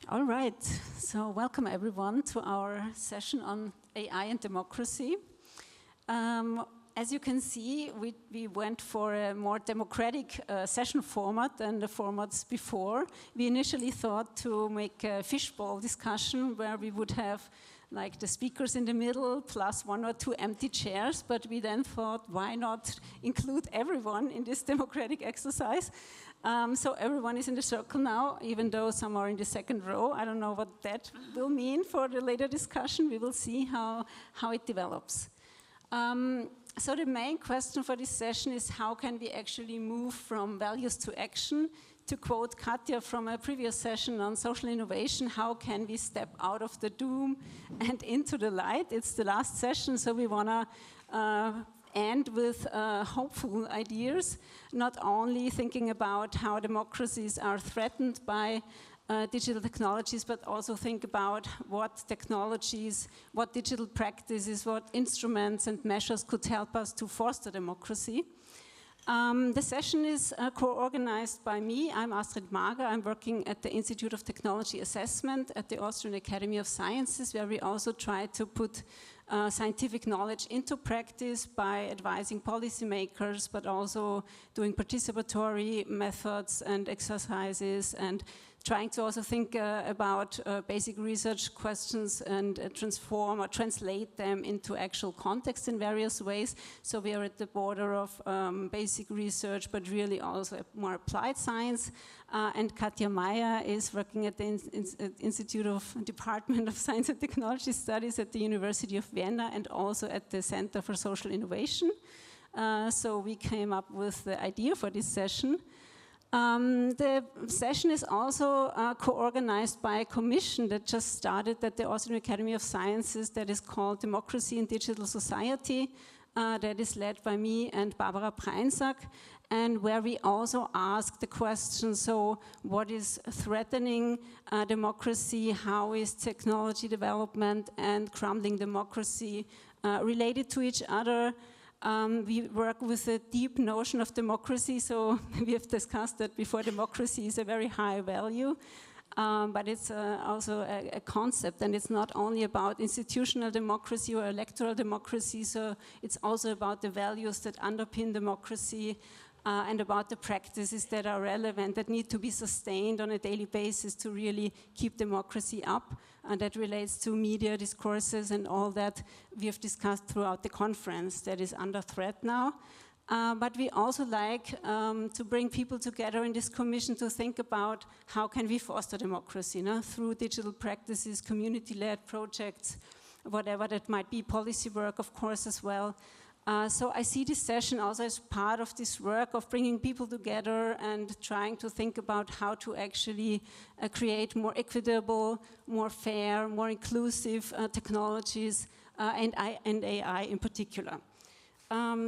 All right, so welcome everyone to our session on AI and democracy. As you can see, we went for a more democratic session format than the formats before. We initially thought to make a fishbowl discussion where we would have like the speakers in the middle plus one or two empty chairs, but we then thought, why not include everyone in this democratic exercise? So everyone is in the circle now, even though some are in the second row. I don't know what that will mean for the later discussion. We will see how it develops. So the main question for this session is how can we actually move from values to action? To quote Katja from a previous session on social innovation, how can we step out of the doom and into the light? It's the last session, so we want to end with hopeful ideas, not only thinking about how democracies are threatened by digital technologies, but also think about what technologies, what digital practices, what instruments and measures could help us to foster democracy. The session is co-organized by me. I'm Astrid. I'm working at the Institute of Technology Assessment at the Austrian Academy of Sciences, where we also try to put scientific knowledge into practice by advising policymakers, but also doing participatory methods and exercises and trying to also think about basic research questions and transform or translate them into actual context in various ways. So we are at the border of basic research, but really also more applied science. And Katja Meyer is working at the Department of Science and Technology Studies at the University of Vienna and also at the Center for Social Innovation. So we came up with the idea for this session. The session is also co-organized by a commission that just started at the Austrian Academy of Sciences that is called Democracy in Digital Society, that is led by me and Barbara Preinsack, and where we also ask the question, so what is threatening democracy, how is technology development and crumbling democracy related to each other? We work with a deep notion of democracy, so we have discussed that before. Democracy is a very high value, but it's also a concept, and it's not only about institutional democracy or electoral democracy, so it's also about the values that underpin democracy and about the practices that are relevant, that need to be sustained on a daily basis to really keep democracy up, and that relates to media discourses and all that we have discussed throughout the conference that is under threat now. But we also like to bring people together in this commission to think about how can we foster democracy, through digital practices, community-led projects, whatever that might be, policy work, of course, as well. So I see this session also as part of this work of bringing people together and trying to think about how to actually create more equitable, more fair, more inclusive technologies and AI in particular.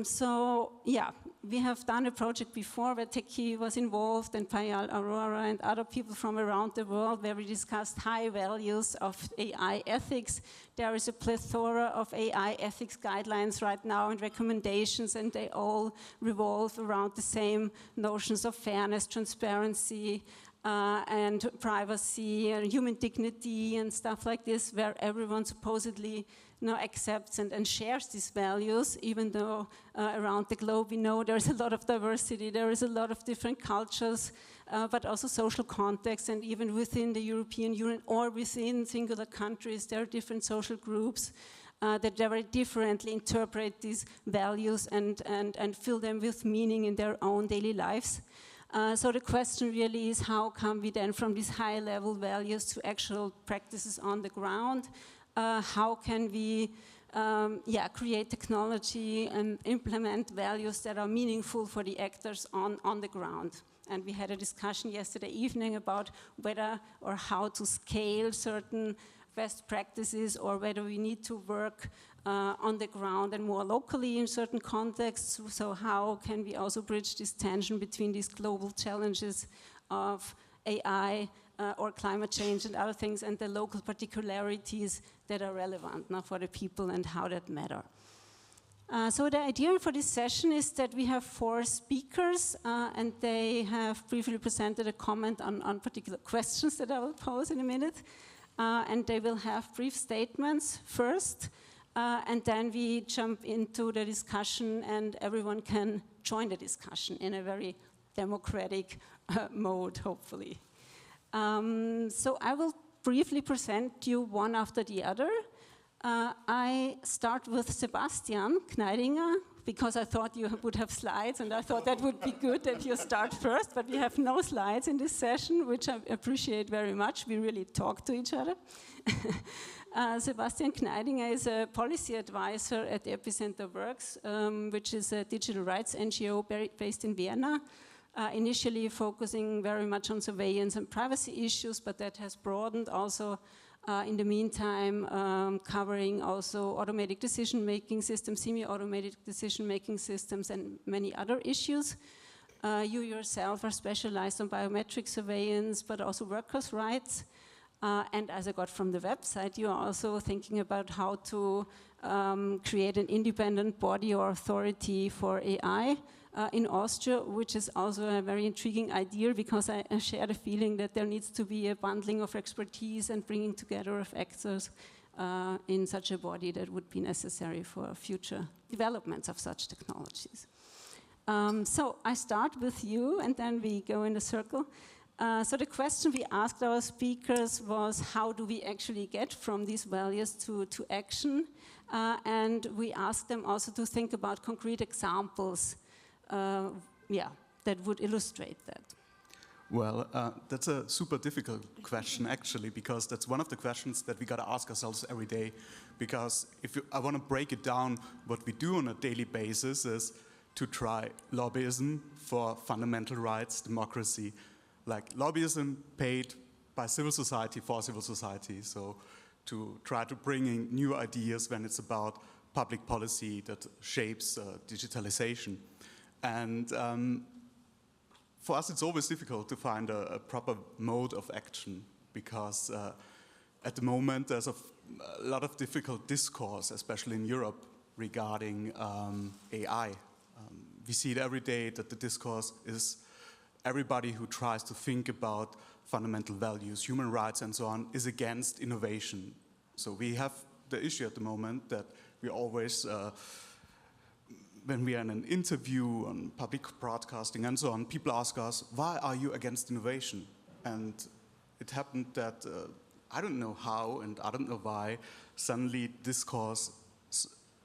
So yeah, we have done a project before where Teki was involved and Payal Aurora and other people from around the world where we discussed high values of AI ethics. There is a plethora of AI ethics guidelines right now and recommendations, and they all revolve around the same notions of fairness, transparency, and privacy and human dignity and stuff like this, where everyone supposedly accepts and shares these values, even though around the globe we know there's a lot of diversity, there is a lot of different cultures, but also social context, and even within the European Union or within singular countries there are different social groups that very differently interpret these values and fill them with meaning in their own daily lives. So the question really is, how come we then from these high-level values to actual practices on the ground? How can we create technology and implement values that are meaningful for the actors on the ground? And we had a discussion yesterday evening about whether or how to scale certain best practices, or whether we need to work on the ground and more locally in certain contexts. So how can we also bridge this tension between these global challenges of AI or climate change and other things, and the local particularities that are relevant now for the people and how that matter. So the idea for this session is that we have 4 speakers, and they have briefly presented a comment on particular questions that I will pose in a minute. And they will have brief statements first, and then we jump into the discussion, and everyone can join the discussion in a very democratic mode, hopefully. So I will briefly present you one after the other. I start with Sebastian Kneidinger, because I thought you would have slides, and I thought that would be good if you start first, but we have no slides in this session, which I appreciate very much. We really talk to each other. Sebastian Kneidinger is a policy advisor at epicenter.works, which is a digital rights NGO based in Vienna, initially focusing very much on surveillance and privacy issues, but that has broadened also in the meantime, covering also automatic decision-making systems, semi-automated decision-making systems, and many other issues. You yourself are specialized on biometric surveillance, but also workers' rights. And as I got from the website, you are also thinking about how to create an independent body or authority for AI in Austria, which is also a very intriguing idea, because I share the feeling that there needs to be a bundling of expertise and bringing together of actors in such a body that would be necessary for future developments of such technologies. So I start with you, and then we go in a circle. So the question we asked our speakers was, how do we actually get from these values to action? And we asked them also to think about concrete examples that would illustrate that. Well, that's a super difficult question, actually, because that's one of the questions that we got to ask ourselves every day. Because I want to break it down, what we do on a daily basis is to try lobbyism for fundamental rights, democracy, like lobbyism paid by civil society for civil society. So to try to bring in new ideas when it's about public policy that shapes digitalization. And for us, it's always difficult to find a proper mode of action, because at the moment there's a lot of difficult discourse, especially in Europe, regarding AI. We see it every day that the discourse is everybody who tries to think about fundamental values, human rights and so on, is against innovation. So we have the issue at the moment that we always when we are in an interview on public broadcasting and so on, people ask us, why are you against innovation? And it happened that, I don't know how and I don't know why, suddenly discourse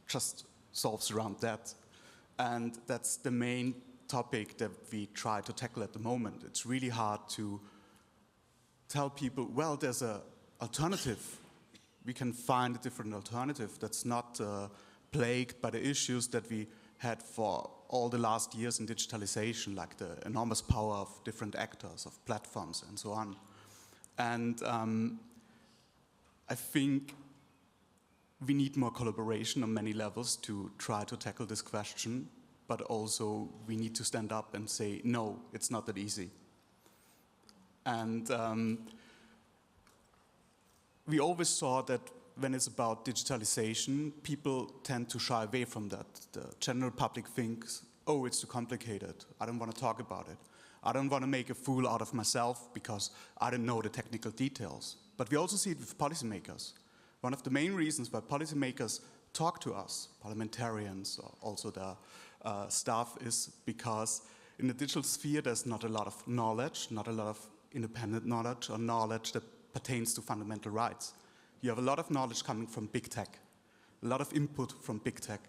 just solves around that. And that's the main topic that we try to tackle at the moment. It's really hard to tell people, well, there's an alternative. We can find a different alternative that's not plagued by the issues that we had for all the last years in digitalization, like the enormous power of different actors, of platforms, and so on. And I think we need more collaboration on many levels to try to tackle this question, but also we need to stand up and say, no, it's not that easy. And we always saw that when it's about digitalization, people tend to shy away from that. The general public thinks, oh, it's too complicated. I don't want to talk about it. I don't want to make a fool out of myself because I don't know the technical details. But we also see it with policymakers. One of the main reasons why policymakers talk to us, parliamentarians, or also the staff, is because in the digital sphere there's not a lot of knowledge, not a lot of independent knowledge or knowledge that pertains to fundamental rights. You have a lot of knowledge coming from big tech, a lot of input from big tech,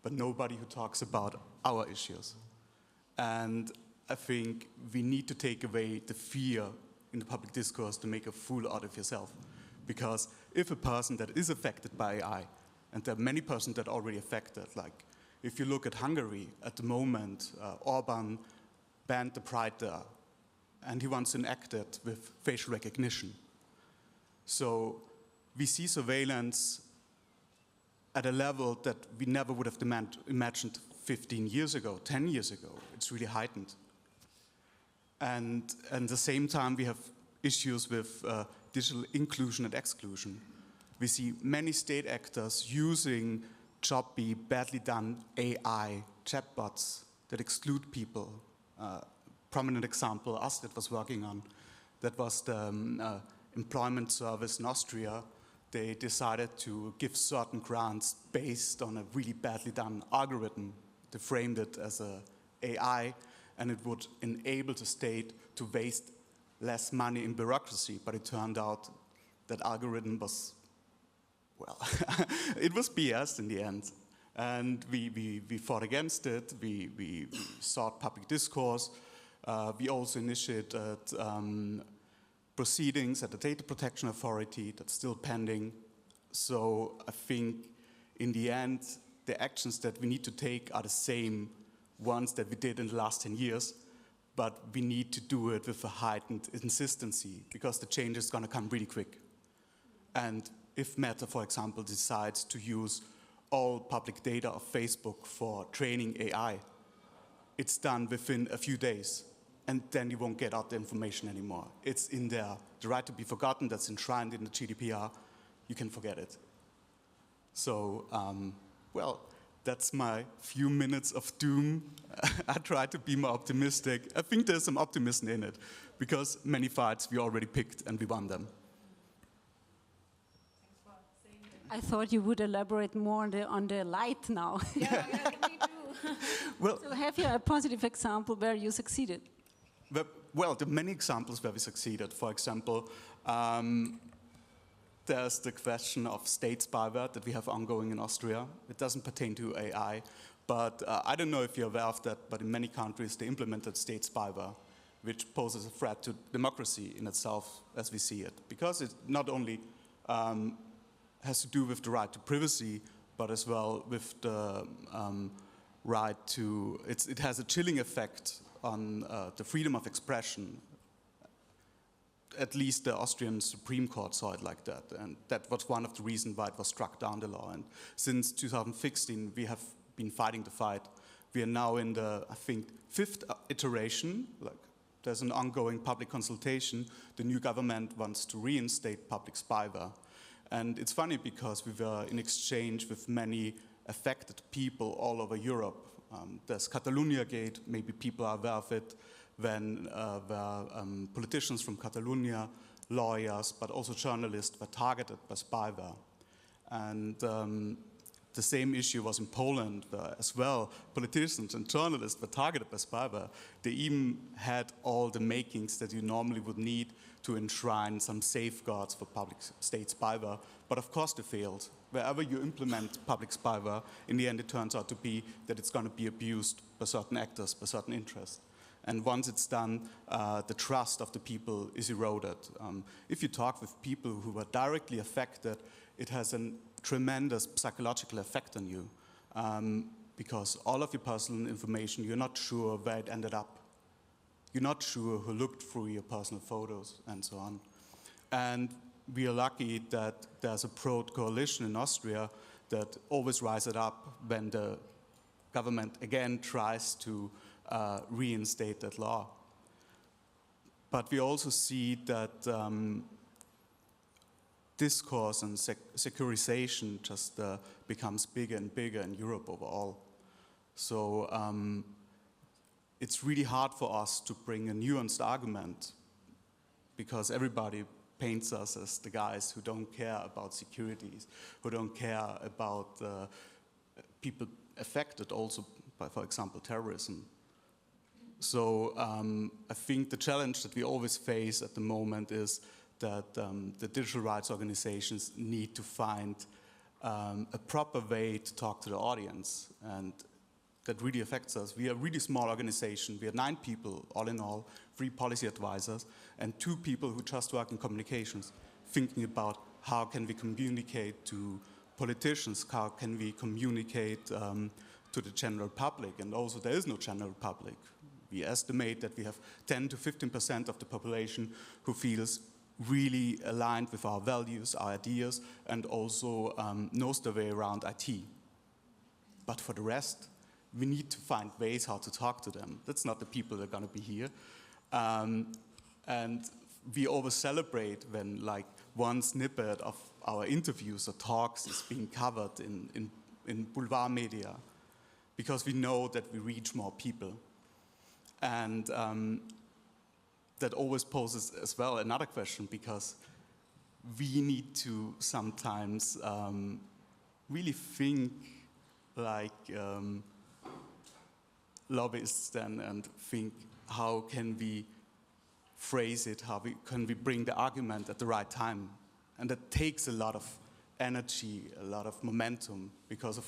but nobody who talks about our issues. And I think we need to take away the fear in the public discourse to make a fool out of yourself. Because if a person that is affected by AI, and there are many persons that are already affected, like if you look at Hungary at the moment, Orban banned the pride there, and he wants to enact it with facial recognition. So we see surveillance at a level that we never would have imagined 15 years ago, 10 years ago. It's really heightened. And at the same time, we have issues with digital inclusion and exclusion. We see many state actors using choppy, badly done AI chatbots that exclude people. Prominent example Astrid was working on, that was the employment service in Austria. They decided to give certain grants based on a really badly done algorithm. They framed it as a AI, and it would enable the state to waste less money in bureaucracy. But it turned out that algorithm was, well, it was BS in the end. And we fought against it. We sought public discourse. We also initiated proceedings at the Data Protection Authority that's still pending. So I think in the end, the actions that we need to take are the same ones that we did in the last 10 years, but we need to do it with a heightened insistency because the change is going to come really quick. And if Meta, for example, decides to use all public data of Facebook for training AI, it's done within a few days. And then you won't get out the information anymore. It's in there. The right to be forgotten, that's enshrined in the GDPR, you can forget it. So, well, that's my few minutes of doom. I try to be more optimistic. I think there's some optimism in it, because many fights we already picked and we won them. I thought you would elaborate more on the light now. Yeah, me too. Well, So have you a positive example where you succeeded? Well, there are many examples where we succeeded. For example, there's the question of state spyware that we have ongoing in Austria. It doesn't pertain to AI, but I don't know if you're aware of that, but in many countries they implemented state spyware, which poses a threat to democracy in itself as we see it. Because it not only has to do with the right to privacy, but as well with the right to, it has a chilling effect on the freedom of expression. At least the Austrian Supreme Court saw it like that, and that was one of the reasons why it was struck down, the law. And since 2016, we have been fighting the fight. We are now in the, I think, 5th iteration. Like, there's an ongoing public consultation. The new government wants to reinstate public spyware. And it's funny because we were in exchange with many affected people all over Europe. There's Catalonia Gate, maybe people are aware of it, when politicians from Catalonia, lawyers, but also journalists were targeted by spyware. And the same issue was in Poland, where as well politicians and journalists were targeted by spyware. They even had all the makings that you normally would need to enshrine some safeguards for public state spyware, but of course they failed. Wherever you implement public spyware, in the end it turns out to be that it's going to be abused by certain actors, by certain interests. And once it's done, the trust of the people is eroded. If you talk with people who were directly affected, it has a tremendous psychological effect on you, because all of your personal information, you're not sure where it ended up. You're not sure who looked through your personal photos and so on. And we are lucky that there's a pro-coalition in Austria that always rises up when the government again tries to reinstate that law. But we also see that discourse and securitization just becomes bigger and bigger in Europe overall. So it's really hard for us to bring a nuanced argument, because everybody paints us as the guys who don't care about securities, who don't care about people affected also by, for example, terrorism. So I think the challenge that we always face at the moment is that the digital rights organizations need to find a proper way to talk to the audience, and that really affects us. We are a really small organization. We are 9 people, all in all, 3 policy advisors, and 2 people who just work in communications, thinking about how can we communicate to politicians, how can we communicate to the general public, and also there is no general public. We estimate that we have 10 to 15% of the population who feels really aligned with our values, our ideas, and also knows their way around IT. But for the rest, we need to find ways how to talk to them. That's not the people that are going to be here. And we always celebrate when like one snippet of our interviews or talks is being covered in in boulevard media, because we know that we reach more people. And that always poses as well another question, because we need to sometimes really think like lobbyists then, and think how can we phrase it, can we bring the argument at the right time. And that takes a lot of energy, a lot of momentum, because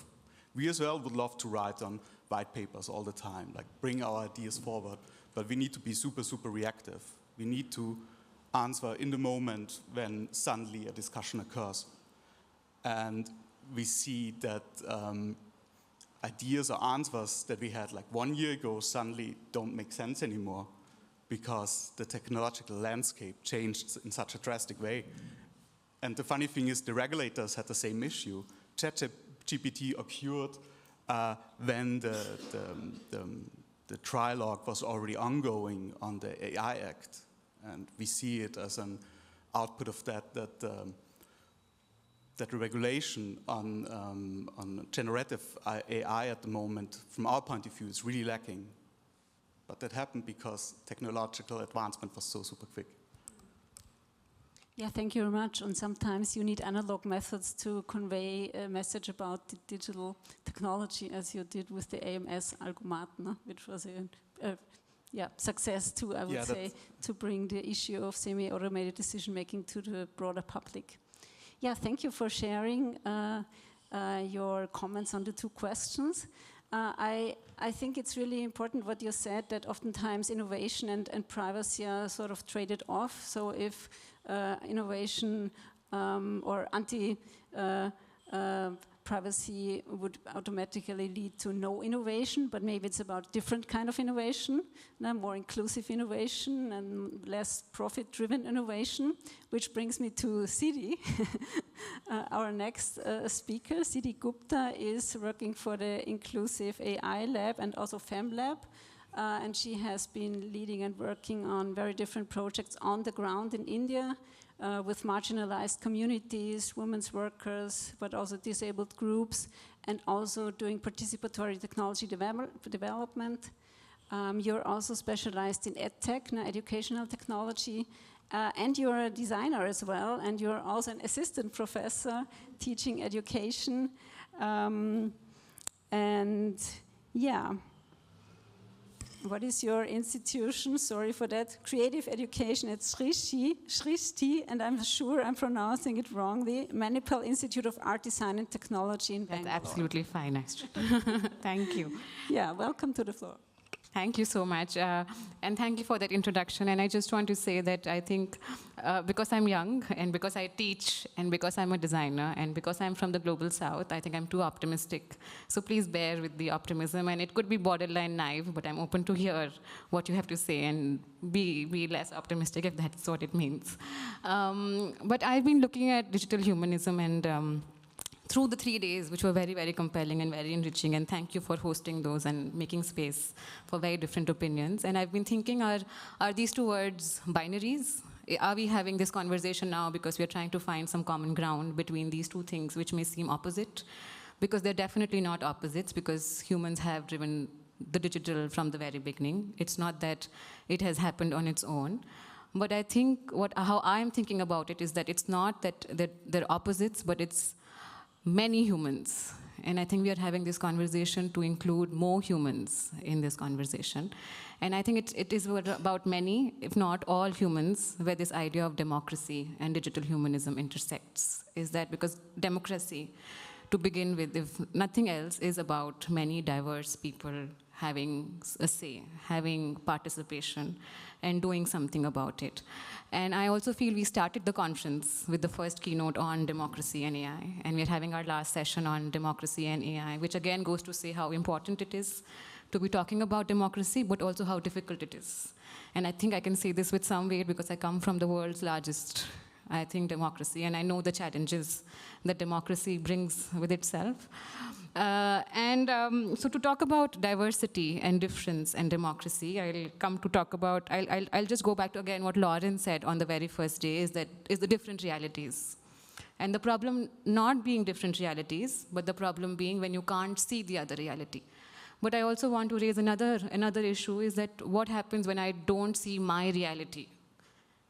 we as well would love to write on white papers all the time, like bring our ideas forward, but we need to be super, super reactive. We need to answer in the moment when suddenly a discussion occurs. And we see that ideas or answers that we had like 1 year ago suddenly don't make sense anymore, because the technological landscape changed in such a drastic way. And the funny thing is, the regulators had the same issue. ChatGPT occurred when the trilogue was already ongoing on the AI Act. And we see it as an output of that the regulation on generative AI at the moment, from our point of view, is really lacking. But that happened because technological advancement was so super quick. Yeah, thank you very much. And sometimes you need analog methods to convey a message about the digital technology, as you did with the AMS Algomaten, which was a success too, I would say, to bring the issue of semi-automated decision-making to the broader public. Yeah, thank you for sharing your comments on the two questions. I think it's really important what you said, that oftentimes innovation and privacy are sort of traded off. So if innovation or anti-privacy would automatically lead to no innovation, but maybe it's about different kind of innovation, more inclusive innovation and less profit-driven innovation, which brings me to Siddhi. Our next speaker, Siddhi Gupta, is working for the Inclusive AI Lab and also FemLab. And she has been leading and working on very different projects on the ground in India with marginalized communities, women's workers, but also disabled groups, and also doing participatory technology development. You're also specialized in EdTech, educational technology, and you're a designer as well, and you're also an assistant professor teaching education. And yeah. What is your institution? Sorry for that. Creative education at Srishti, and I'm sure I'm pronouncing it wrongly. Manipal Institute of Art, Design and Technology in Bangalore. That's absolutely fine, Astrid. Thank you. Yeah, welcome to the floor. Thank you so much, and thank you for that introduction. And I just want to say that I think because I'm young, and because I teach, and because I'm a designer, and because I'm from the global south, I think I'm too optimistic. So please bear with the optimism, and it could be borderline naive, but I'm open to hear what you have to say and be less optimistic if that's what it means. But I've been looking at digital humanism and through the 3 days, which were very, very compelling and very enriching, and thank you for hosting those and making space for very different opinions. And I've been thinking, are these two words binaries? Are we having this conversation now because we're trying to find some common ground between these two things which may seem opposite? Because they're definitely not opposites, because humans have driven the digital from the very beginning. It's not that it has happened on its own. But I think how I'm thinking about it is that it's not that they're opposites, but it's many humans. And I think we are having this conversation to include more humans in this conversation. And I think it is about many, if not all humans, where this idea of democracy and digital humanism intersects. Is that because democracy, to begin with, if nothing else, is about many diverse people having a say, having participation, and doing something about it. And I also feel we started the conference with the first keynote on democracy and AI, and we're having our last session on democracy and AI, which again goes to say how important it is to be talking about democracy, but also how difficult it is. And I think I can say this with some weight because I come from the world's largest, I think, democracy, and I know the challenges that democracy brings with itself. So to talk about diversity and difference and democracy, I'll come to talk about, I'll just go back to, again, what Lauren said on the very first day, is the different realities. And the problem not being different realities, but the problem being when you can't see the other reality. But I also want to raise another issue, is that what happens when I don't see my reality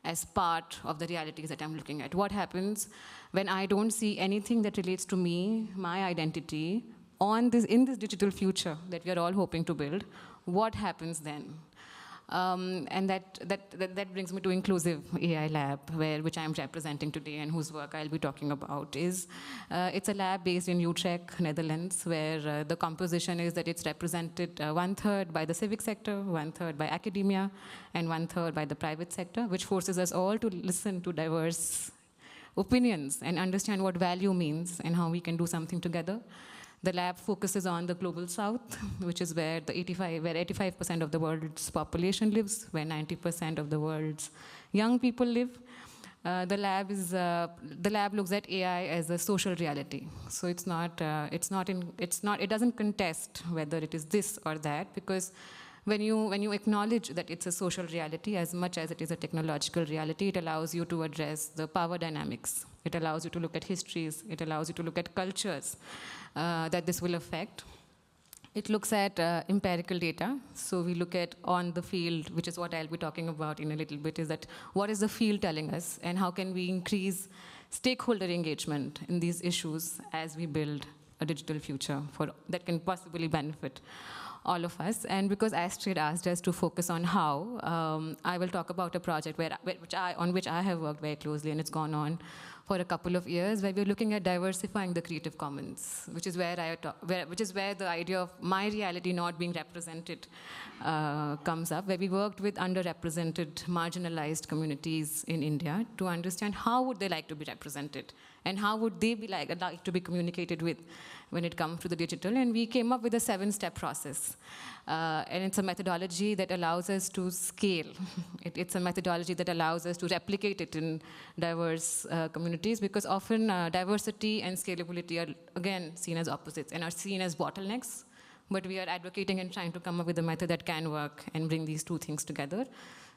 as part of the realities that I'm looking at? What happens when I don't see anything that relates to me, my identity, in this digital future that we are all hoping to build? What happens then? And that brings me to Inclusive AI Lab, which I'm representing today and whose work I'll be talking about. It's a lab based in Utrecht, Netherlands, where the composition is that it's represented 1/3 by the civic sector, 1/3 by academia, and 1/3 by the private sector, which forces us all to listen to diverse opinions and understand what value means and how we can do something together. The lab focuses on the global south, which is where 85% of the world's population lives, where 90% of the world's young people live. The lab looks at AI as a social reality. So it doesn't contest whether it is this or that, because when you acknowledge that it's a social reality as much as it is a technological reality, it allows you to address the power dynamics. It allows you to look at histories. It allows you to look at cultures that this will affect. It looks at empirical data. So we look at on the field, which is what I'll be talking about in a little bit, is that what is the field telling us, and how can we increase stakeholder engagement in these issues as we build a digital future that can possibly benefit all of us. And because Astrid asked us to focus on how, I will talk about a project on which I have worked very closely, and it's gone on for a couple of years, where we're looking at diversifying the Creative Commons, which is where the idea of my reality not being represented comes up, where we worked with underrepresented, marginalized communities in India to understand how would they like to be represented, and how would they like to be communicated with when it comes to the digital. And we came up with a 7-step process. And it's a methodology that allows us to scale. It's a methodology that allows us to replicate it in diverse communities, because often diversity and scalability are, again, seen as opposites and are seen as bottlenecks. But we are advocating and trying to come up with a method that can work and bring these two things together.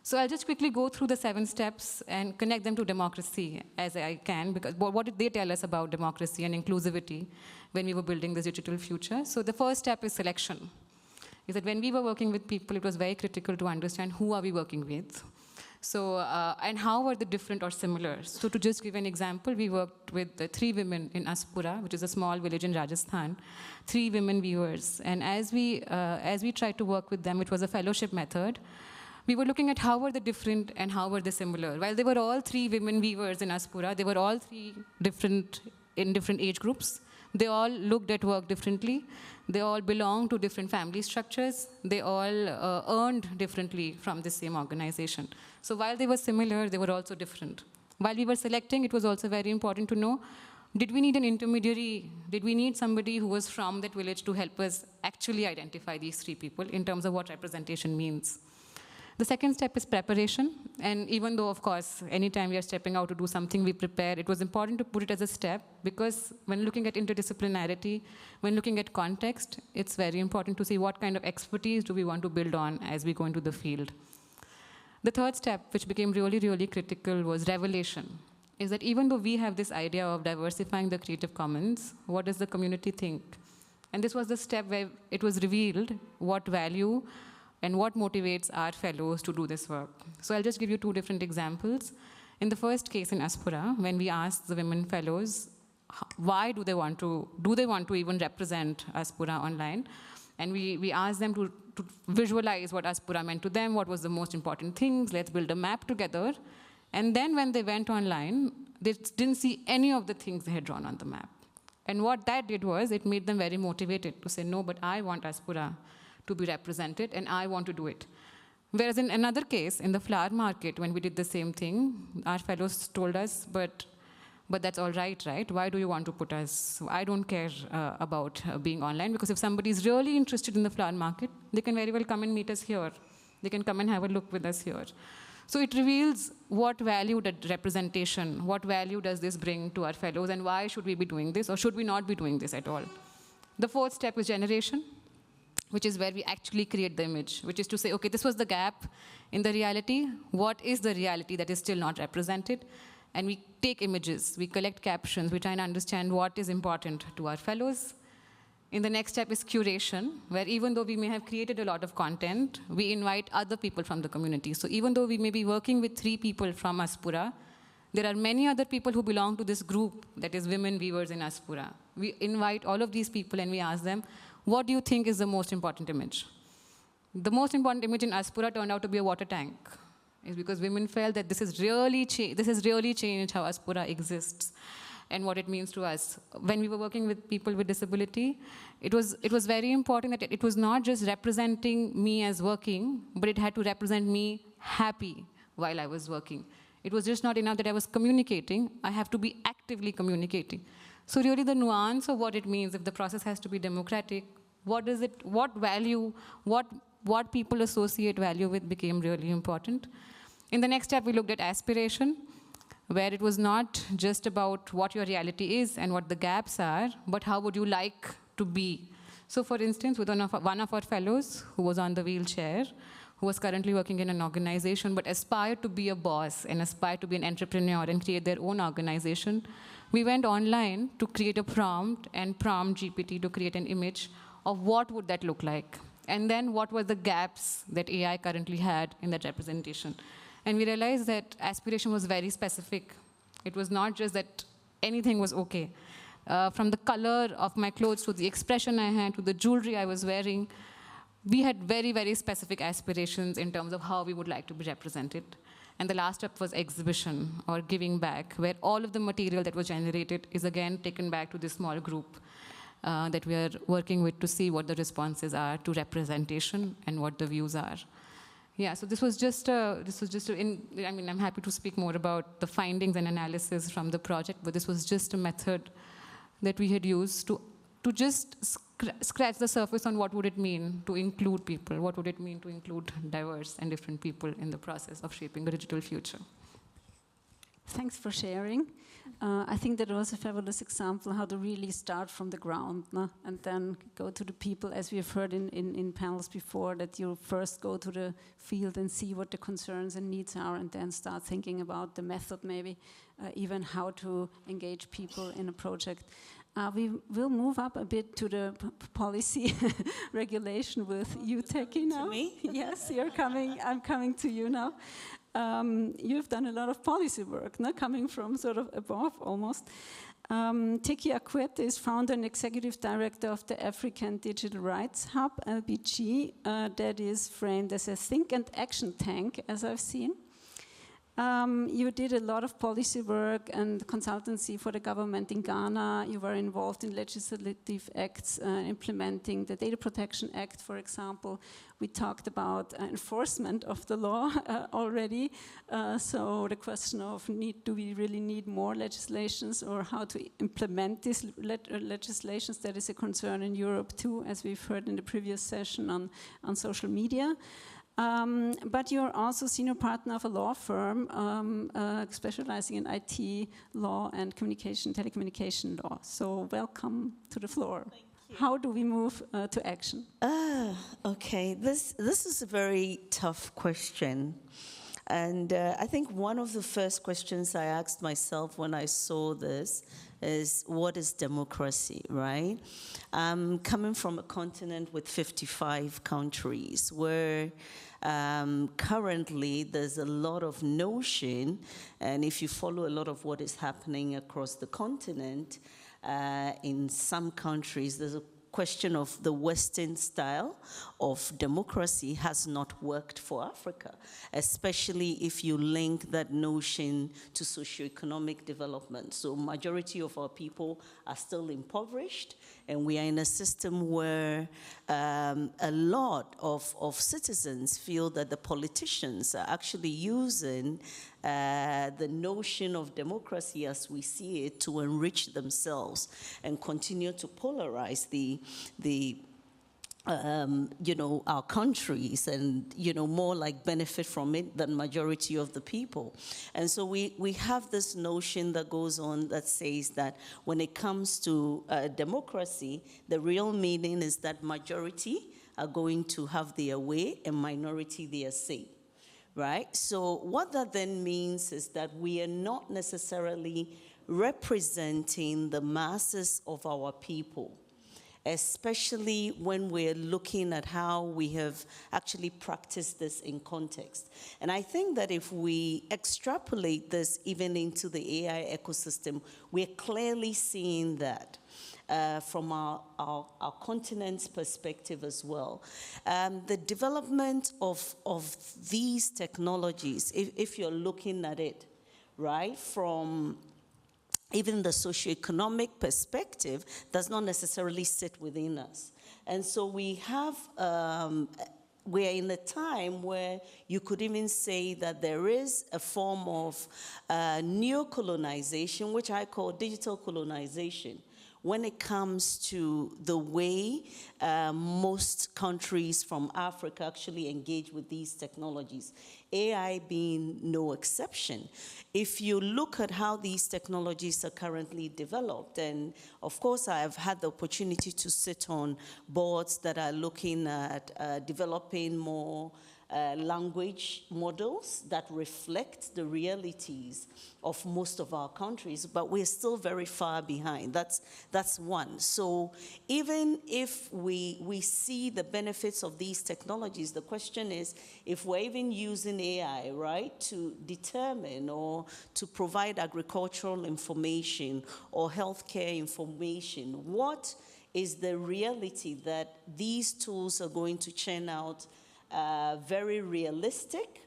So I'll just quickly go through the 7 steps and connect them to democracy as I can, because what did they tell us about democracy and inclusivity when we were building this digital future? So the first step is selection. Is that when we were working with people, it was very critical to understand who are we working with. So, and how are they different or similar? So to just give an example, we worked with 3 women in Aspura, which is a small village in Rajasthan, 3 women viewers. And as we tried to work with them, it was a fellowship method. We were looking at how were they different and how were they similar. While they were all 3 women weavers in Aspura, they were all 3 in different age groups. They all looked at work differently. They all belonged to different family structures. They all earned differently from the same organization. So while they were similar, they were also different. While we were selecting, it was also very important to know, did we need an intermediary? Did we need somebody who was from that village to help us actually identify these 3 people in terms of what representation means? The second step is preparation. And even though, of course, anytime we are stepping out to do something, we prepare, it was important to put it as a step, because when looking at interdisciplinarity, when looking at context, it's very important to see what kind of expertise do we want to build on as we go into the field. The third step, which became really, really critical, was revelation. Is that even though we have this idea of diversifying the Creative Commons, what does the community think? And this was the step where it was revealed what value and what motivates our fellows to do this work. So I'll just give you 2 different examples. In the first case in Aspura, when we asked the women fellows, why do they want to even represent Aspura online? And we asked them to visualize what Aspura meant to them, what was the most important things, let's build a map together. And then when they went online, they didn't see any of the things they had drawn on the map. And what that did was, it made them very motivated to say, no, but I want Aspura to be represented, and I want to do it. Whereas in another case, in the flower market, when we did the same thing, our fellows told us, but that's all right, right? Why do you want to put us? So I don't care about being online, because if somebody is really interested in the flower market, they can very well come and meet us here. They can come and have a look with us here. So it reveals what value that representation, what value does this bring to our fellows, and why should we be doing this, or should we not be doing this at all? The fourth step is generation, which is where we actually create the image, which is to say, okay, this was the gap in the reality. What is the reality that is still not represented? and we take images, we collect captions, we try and understand what is important to our fellows. In the next step is curation, where even though we may have created a lot of content, we invite other people from the community. So even though we may be working with 3 people from Aspura, there are many other people who belong to this group, that is women weavers in Aspura. We invite all of these people and we ask them, what do you think is the most important image? The most important image in Aspura turned out to be a water tank. It's because women felt that this has really changed how Aspura exists and what it means to us. When we were working with people with disability, it was very important that it was not just representing me as working, but it had to represent me happy while I was working. It was just not enough that I was communicating, I have to be actively communicating. So really the nuance of what it means, if the process has to be democratic, what value, what people associate value with became really important. In the next step, we looked at aspiration, where it was not just about what your reality is and what the gaps are, but how would you like to be. So for instance, with one of our fellows who was on the wheelchair, who was currently working in an organization, but aspired to be a boss and aspired to be an entrepreneur and create their own organization, we went online to create a prompt and prompt GPT to create an image of what would that look like. And then what were the gaps that AI currently had in that representation. And we realized that aspiration was very specific. It was not just that anything was okay. From the color of my clothes to the expression I had to the jewelry I was wearing, we had very, very specific aspirations in terms of how we would like to be represented. And the last step was exhibition or giving back, where all of the material that was generated is again taken back to this small group that we are working with to see what the responses are to representation and what the views are. Yeah, so I'm happy to speak more about the findings and analysis from the project, but this was just a method that we had used to just scratch the surface on what would it mean to include people, what would it mean to include diverse and different people in the process of shaping a digital future. Thanks for sharing. I think that was a fabulous example how to really start from the ground, no? And then go to the people, as we have heard in panels before, that you first go to the field and see what the concerns and needs are, and then start thinking about the method, maybe even how to engage people in a project. We will move up a bit to the policy regulation with you, Teki, now. To me? Yes, you're coming. I'm coming to you now. You've done a lot of policy work, no? Coming from sort of above almost. Teki Akuetteh is founder and executive director of the African Digital Rights Hub, LBG, that is framed as a think and action tank, as I've seen. You did a lot of policy work and consultancy for the government in Ghana. You were involved in legislative acts, implementing the Data Protection Act, for example. We talked about enforcement of the law already. So the question of do we really need more legislations, or how to implement these legislations, that is a concern in Europe too, as we've heard in the previous session on social media. But you're also senior partner of a law firm specializing in IT law and telecommunication law. So welcome to the floor. Thank you. How do we move to action? Okay, this is a very tough question. And I think one of the first questions I asked myself when I saw this is, what is democracy, right? I'm coming from a continent with 55 countries where currently there's a lot of notion, and if you follow a lot of what is happening across the continent, in some countries there's a question of the Western style of democracy has not worked for Africa, especially if you link that notion to socioeconomic development. So majority of our people are still impoverished, and we are in a system where a lot of citizens feel that the politicians are actually using the notion of democracy as we see it to enrich themselves and continue to polarize our countries, and more like benefit from it than majority of the people. And so we have this notion that goes on that says that when it comes to democracy, the real meaning is that majority are going to have their way and minority their say. right? So what that then means is that we are not necessarily representing the masses of our people, especially when we're looking at how we have actually practiced this in context. And I think that if we extrapolate this even into the AI ecosystem, we're clearly seeing that. From our continent's perspective as well. The development of these technologies, if you're looking at it, right, from even the socioeconomic perspective, does not necessarily sit within us. And so we have, we're in a time where you could even say that there is a form of neo-colonization, which I call digital colonization, when it comes to the way most countries from Africa actually engage with these technologies, AI being no exception. If you look at how these technologies are currently developed, and of course I've had the opportunity to sit on boards that are looking at developing more language models that reflect the realities of most of our countries, but we're still very far behind. That's one. So even if we see the benefits of these technologies, the question is if we're even using AI, right, to determine or to provide agricultural information or healthcare information, what is the reality that these tools are going to churn out very realistic,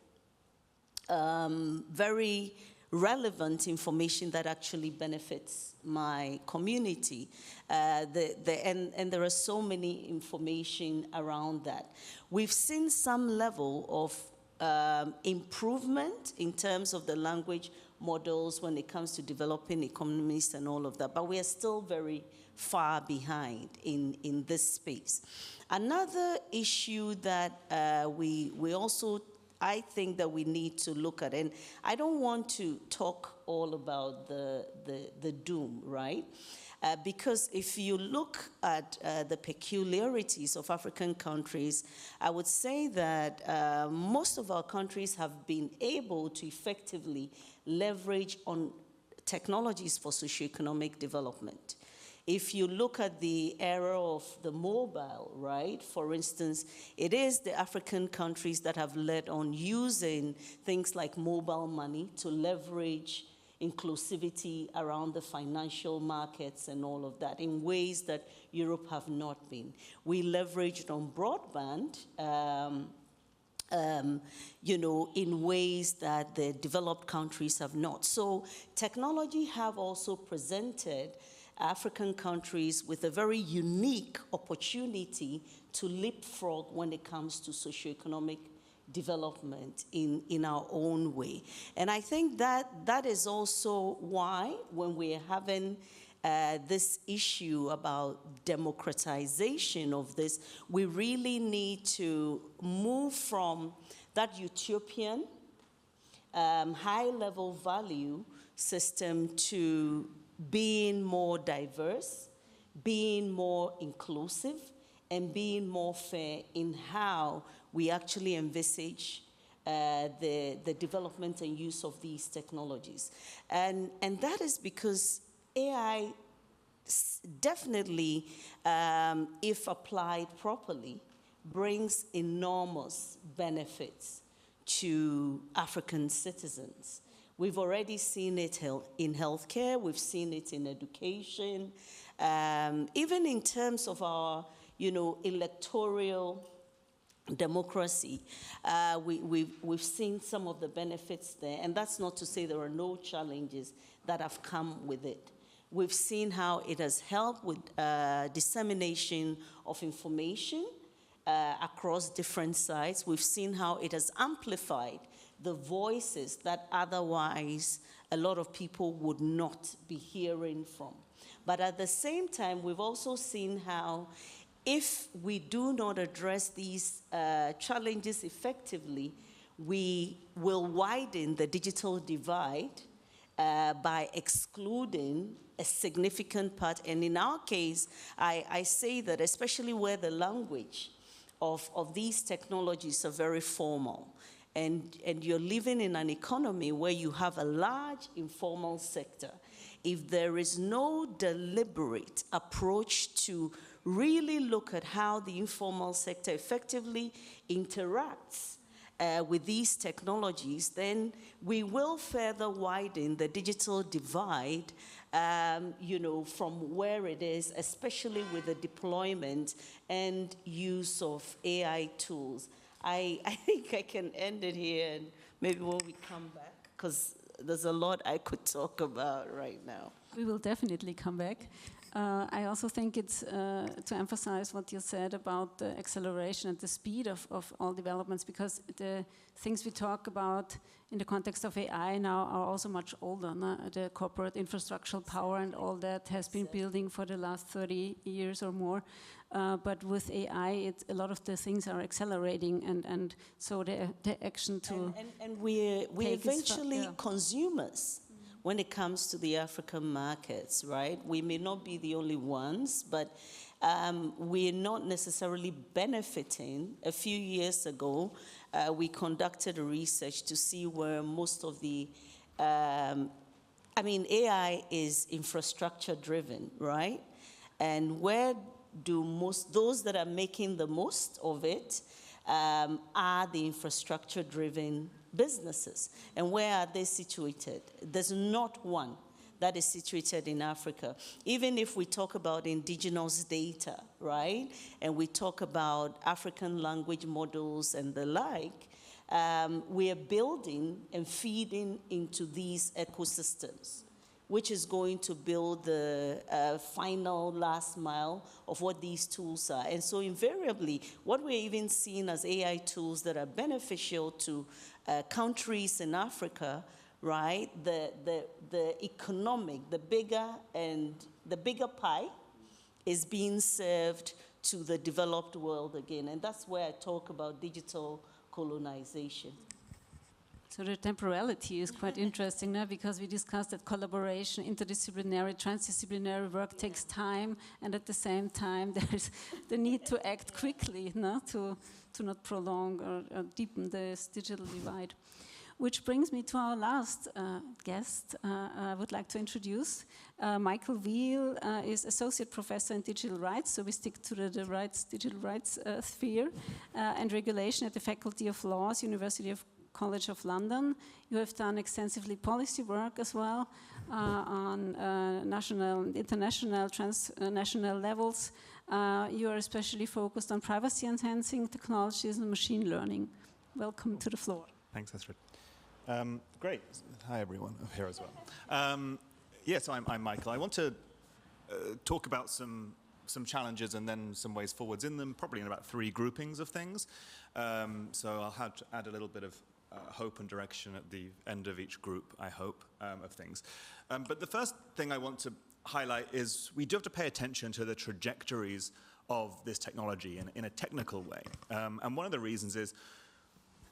very relevant information that actually benefits my community. And there are so many information around that. We've seen some level of improvement in terms of the language models when it comes to developing economies and all of that, but we are still very far behind in this space. Another issue that we also, I think that we need to look at, and I don't want to talk all about the doom, right? Because if you look at the peculiarities of African countries, I would say that most of our countries have been able to effectively leverage on technologies for socioeconomic development. If you look at the era of the mobile, right, for instance, it is the African countries that have led on using things like mobile money to leverage inclusivity around the financial markets and all of that in ways that Europe have not been. We leveraged on broadband, you know, in ways that the developed countries have not. So technology have also presented African countries with a very unique opportunity to leapfrog when it comes to socioeconomic development in our own way. And I think that is also why when we're having this issue about democratization of this, we really need to move from that utopian high-level value system to being more diverse, being more inclusive, and being more fair in how we actually envisage the development and use of these technologies. And that is because AI definitely, if applied properly, brings enormous benefits to African citizens. We've already seen it in healthcare, we've seen it in education, even in terms of our, you know, electoral democracy. We've seen some of the benefits there, and that's not to say there are no challenges that have come with it. We've seen how it has helped with dissemination of information across different sites. We've seen how it has amplified the voices that otherwise a lot of people would not be hearing from. But at the same time, we've also seen how if we do not address these challenges effectively, we will widen the digital divide by excluding a significant part. And in our case, I say that especially where the language of these technologies are very formal, and you're living in an economy where you have a large informal sector, if there is no deliberate approach to really look at how the informal sector effectively interacts with these technologies, then we will further widen the digital divide, you know, from where it is, especially with the deployment and use of AI tools. I think I can end it here, and maybe when we come back, because there's a lot I could talk about right now. We will definitely come back. I also think it's to emphasize what you said about the acceleration and the speed of all developments, because the things we talk about in the context of AI now are also much older. No? The corporate infrastructural power and all that has been building for the last 30 years or more. But with AI, a lot of the things are accelerating, and so the action to... And we're eventually consumers when it comes to the African markets, right? We may not be the only ones, but we're not necessarily benefiting. A few years ago, we conducted a research to see where most of the, I mean, AI is infrastructure driven, right? And where do those that are making the most of it are the infrastructure driven businesses. And where are they situated? There's not one that is situated in Africa. Even if we talk about indigenous data, right? And we talk about African language models and the like, we are building and feeding into these ecosystems, which is going to build the final last mile of what these tools are. And so invariably, what we're even seeing as AI tools that are beneficial to countries in Africa, right? The economic, the bigger pie is being served to the developed world again. And that's where I talk about digital colonization. So the temporality is quite interesting now, because we discussed that collaboration, interdisciplinary, transdisciplinary work takes time, and at the same time there's the need to act quickly, no? to not prolong or deepen this digital divide. Which brings me to our last guest. I would like to introduce Michael Veale. Is Associate Professor in Digital Rights, so we stick to the digital rights sphere, and regulation at the Faculty of Laws, University of College of London. You have done extensively policy work as well on national, international, transnational levels. You are especially focused on privacy-enhancing technologies and machine learning. Welcome to the floor. Thanks, Astrid. Great. Hi, everyone. I'm here as well. Yes, I'm Michael. I want to talk about some challenges and then some ways forwards in them, probably in about 3 groupings of things. So I'll have to add a little bit of hope and direction at the end of each group, I hope, of things. But the first thing I want to highlight is we do have to pay attention to the trajectories of this technology in a technical way. And one of the reasons is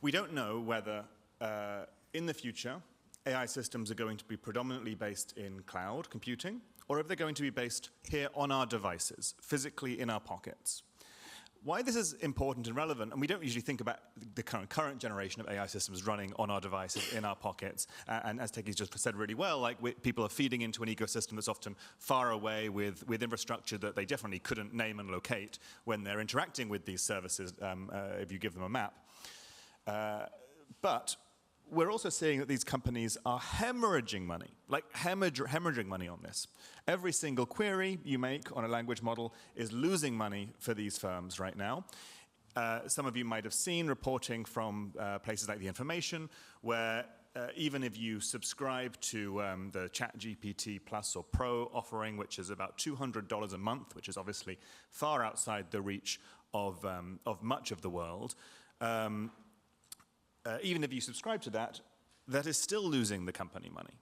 we don't know whether in the future AI systems are going to be predominantly based in cloud computing, or if they're going to be based here on our devices, physically in our pockets. Why this is important and relevant, and we don't usually think about the current generation of AI systems running on our devices, in our pockets, and as Teki's just said really well, like people are feeding into an ecosystem that's often far away with infrastructure that they definitely couldn't name and locate when they're interacting with these services if you give them a map. But we're also seeing that these companies are hemorrhaging money, like hemorrhaging money on this. Every single query you make on a language model is losing money for these firms right now. Some of you might have seen reporting from places like The Information, where even if you subscribe to the ChatGPT Plus or Pro offering, which is about $200 a month, which is obviously far outside the reach of much of the world, even if you subscribe to that, that is still losing the company money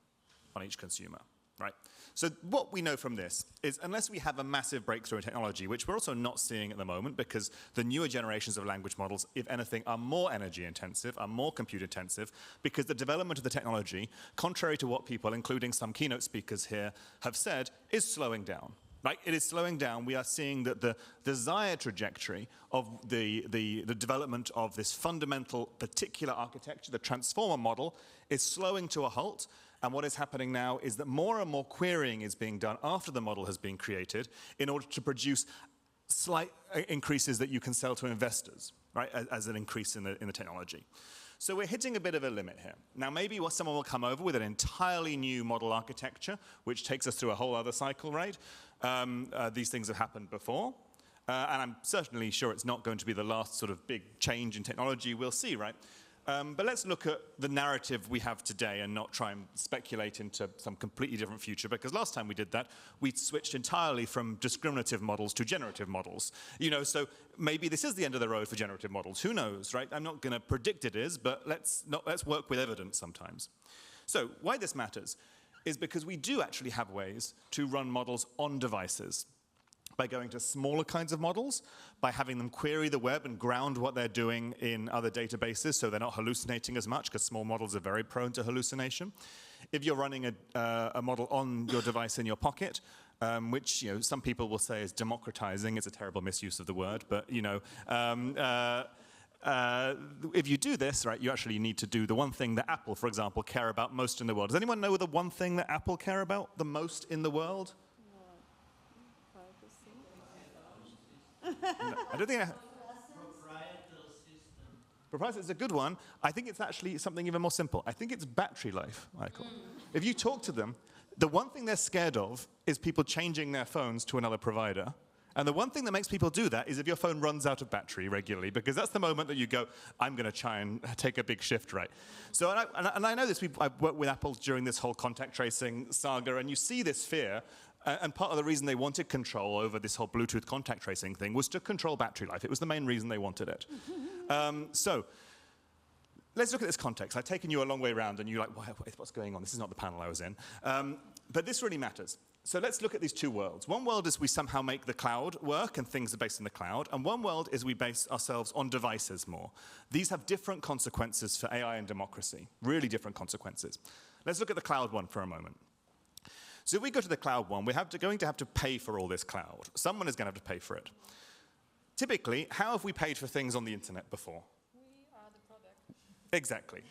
on each consumer, right? So what we know from this is unless we have a massive breakthrough in technology, which we're also not seeing at the moment because the newer generations of language models, if anything, are more energy intensive, are more compute intensive, because the development of the technology, contrary to what people, including some keynote speakers here, have said, is slowing down. right? It is slowing down. We are seeing that the desired trajectory of the development of this fundamental particular architecture, the transformer model, is slowing to a halt. And what is happening now is that more and more querying is being done after the model has been created in order to produce slight increases that you can sell to investors, right, as an increase in the technology. So we're hitting a bit of a limit here. Now maybe someone will come over with an entirely new model architecture, which takes us through a whole other cycle, right? These things have happened before. And I'm certainly sure it's not going to be the last sort of big change in technology we'll see, right? But let's look at the narrative we have today and not try and speculate into some completely different future, because last time we did that, we switched entirely from discriminative models to generative models. You know, so maybe this is the end of the road for generative models. Who knows, right? I'm not going to predict it is, but let's work with evidence sometimes. So why this matters is because we do actually have ways to run models on devices. By going to smaller kinds of models, by having them query the web and ground what they're doing in other databases so they're not hallucinating as much, because small models are very prone to hallucination. If you're running a model on your device in your pocket, which some people will say is democratizing, it's a terrible misuse of the word, but if you do this, right, you actually need to do the one thing that Apple, for example, care about most in the world. Does anyone know the one thing that Apple care about the most in the world? No, I don't think proprietary is a good one. I think it's actually something even more simple. I think it's battery life, Michael. If you talk to them, the one thing they're scared of is people changing their phones to another provider. And the one thing that makes people do that is if your phone runs out of battery regularly, because that's the moment that you go, I'm going to try and take a big shift, right? So, and I know this, I've worked with Apple during this whole contact tracing saga, and you see this fear. And part of the reason they wanted control over this whole Bluetooth contact tracing thing was to control battery life. It was the main reason they wanted it. So let's look at this context. I've taken you a long way around, and you're like, what's going on? This is not the panel I was in. But this really matters. So let's look at these two worlds. One world is we somehow make the cloud work, and things are based in the cloud. And one world is we base ourselves on devices more. These have different consequences for AI and democracy, really different consequences. Let's look at the cloud one for a moment. So if we go to the cloud one, we're going to have to pay for all this cloud. Someone is going to have to pay for it. Typically, how have we paid for things on the internet before? We are the product. Exactly.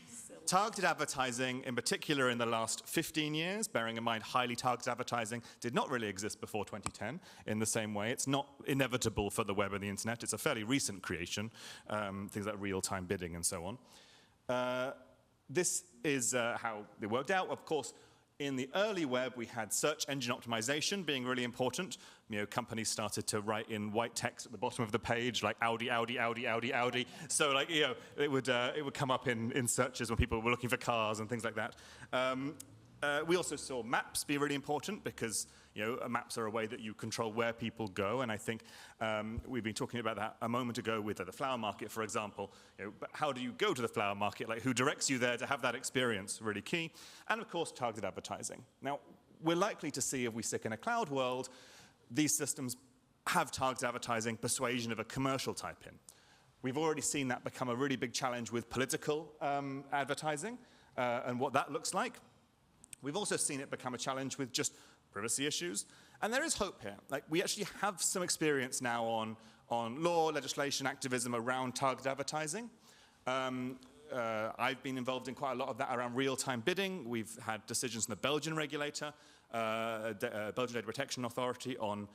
Targeted advertising, in particular in the last 15 years, bearing in mind highly targeted advertising did not really exist before 2010 in the same way. It's not inevitable for the web and the internet. It's a fairly recent creation, things like real-time bidding and so on. This is how it worked out. Of course, in the early web, we had search engine optimization being really important. Companies started to write in white text at the bottom of the page, like Audi, Audi, Audi, Audi, Audi. So, like, it would come up in searches when people were looking for cars and things like that. We also saw maps be really important because maps are a way that you control where people go, and I think we've been talking about that a moment ago with the flower market, for example. But how do you go to the flower market? Like, who directs you there to have that experience? Really key. And of course, targeted advertising. Now, we're likely to see if we stick in a cloud world, these systems have targeted advertising persuasion of a commercial type in. We've already seen that become a really big challenge with political advertising and what that looks like. We've also seen it become a challenge with just privacy issues. And there is hope here. Like, we actually have some experience now on law, legislation, activism around targeted advertising. I've been involved in quite a lot of that around real-time bidding. We've had decisions from the Belgian regulator, Belgian Data Protection Authority, on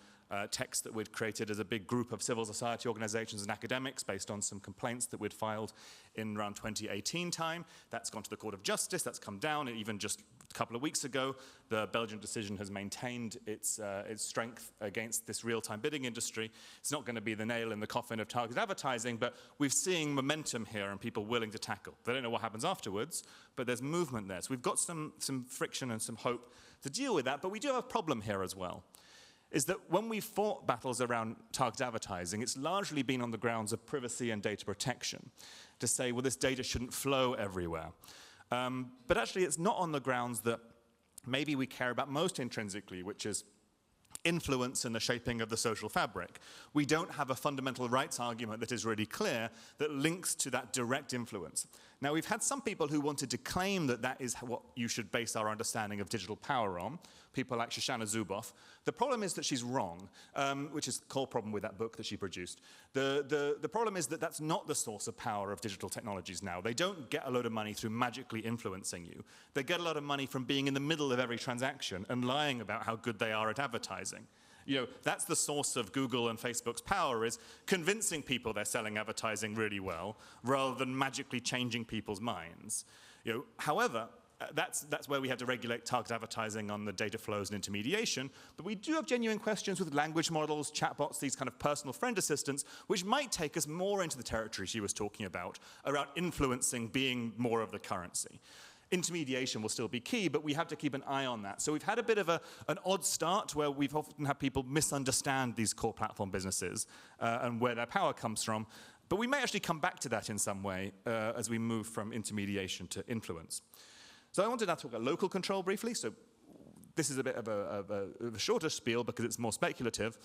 text that we'd created as a big group of civil society organizations and academics based on some complaints that we'd filed in around 2018 time. That's gone to the Court of Justice, that's come down, and even just a couple of weeks ago, the Belgian decision has maintained its strength against this real-time bidding industry. It's not going to be the nail in the coffin of targeted advertising, but we're seeing momentum here and people willing to tackle. They don't know what happens afterwards, but there's movement there. So we've got some friction and some hope to deal with that, but we do have a problem here as well. Is that when we fought battles around targeted advertising, it's largely been on the grounds of privacy and data protection, to say, well, this data shouldn't flow everywhere. But actually, it's not on the grounds that maybe we care about most intrinsically, which is influence in the shaping of the social fabric. We don't have a fundamental rights argument that is really clear that links to that direct influence. Now, we've had some people who wanted to claim that that is what you should base our understanding of digital power on, people like Shoshana Zuboff. The problem is that she's wrong, which is the core problem with that book that she produced. The problem is that that's not the source of power of digital technologies now. They don't get a load of money through magically influencing you. They get a lot of money from being in the middle of every transaction and lying about how good they are at advertising. You know, that's the source of Google and Facebook's power, is convincing people they're selling advertising really well, rather than magically changing people's minds. You know, however, that's where we have to regulate targeted advertising on the data flows and intermediation, but we do have genuine questions with language models, chatbots, these kind of personal friend assistants, which might take us more into the territory she was talking about, around influencing being more of the currency. Intermediation will still be key, but we have to keep an eye on that. So we've had a bit of an odd start where we've often had people misunderstand these core platform businesses and where their power comes from. But we may actually come back to that in some way as we move from intermediation to influence. So I wanted to now talk about local control briefly. So this is a bit of a shorter spiel because it's more speculative.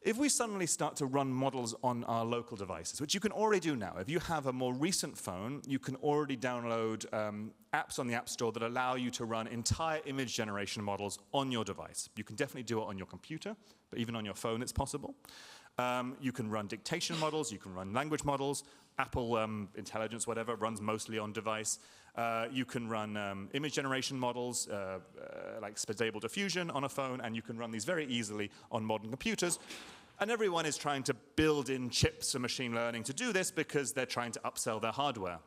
If we suddenly start to run models on our local devices, which you can already do now, if you have a more recent phone, you can already download apps on the App Store that allow you to run entire image generation models on your device. You can definitely do it on your computer, but even on your phone it's possible. You can run dictation models, you can run language models. Apple Intelligence, whatever, runs mostly on device. You can run image generation models like Stable Diffusion on a phone, and you can run these very easily on modern computers. And everyone is trying to build in chips and machine learning to do this because they're trying to upsell their hardware.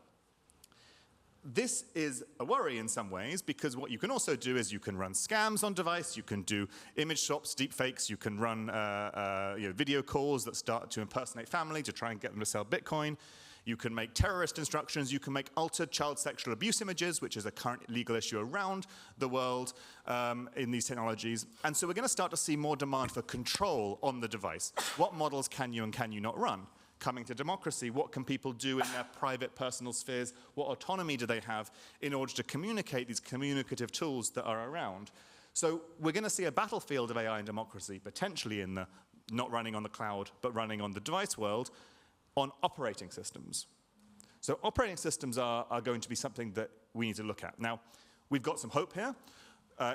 This is a worry in some ways, because what you can also do is you can run scams on device, you can do image swaps, deepfakes, you can run video calls that start to impersonate family to try and get them to sell Bitcoin. You can make terrorist instructions, you can make altered child sexual abuse images, which is a current legal issue around the world in these technologies. And so we're going to start to see more demand for control on the device. What models can you and can you not run? Coming to democracy, what can people do in their private personal spheres? What autonomy do they have in order to communicate these communicative tools that are around? So we're going to see a battlefield of AI and democracy, potentially in the not running on the cloud, but running on the device world, on operating systems. So operating systems are going to be something that we need to look at. Now, we've got some hope here.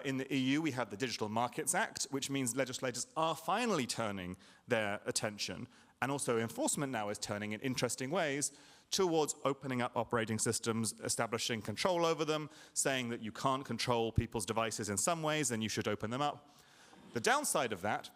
In the EU, we have the Digital Markets Act, which means legislators are finally turning their attention, and also enforcement now is turning in interesting ways towards opening up operating systems, establishing control over them, saying that you can't control people's devices in some ways and you should open them up. The downside of that,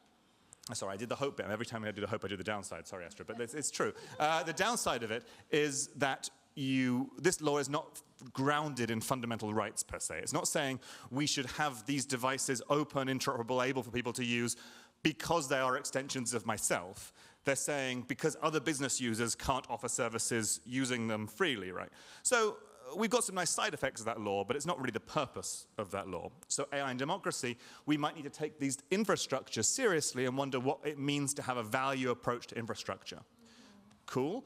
sorry, I did the hope bit. Every time I do the hope, I do the downside. Sorry, Astrid, but it's true. The downside of it is that this law is not grounded in fundamental rights per se. It's not saying we should have these devices open, interoperable, able for people to use because they are extensions of myself. They're saying because other business users can't offer services using them freely, right? So we've got some nice side effects of that law, but it's not really the purpose of that law. So AI and democracy, we might need to take these infrastructures seriously and wonder what it means to have a value approach to infrastructure. Cool.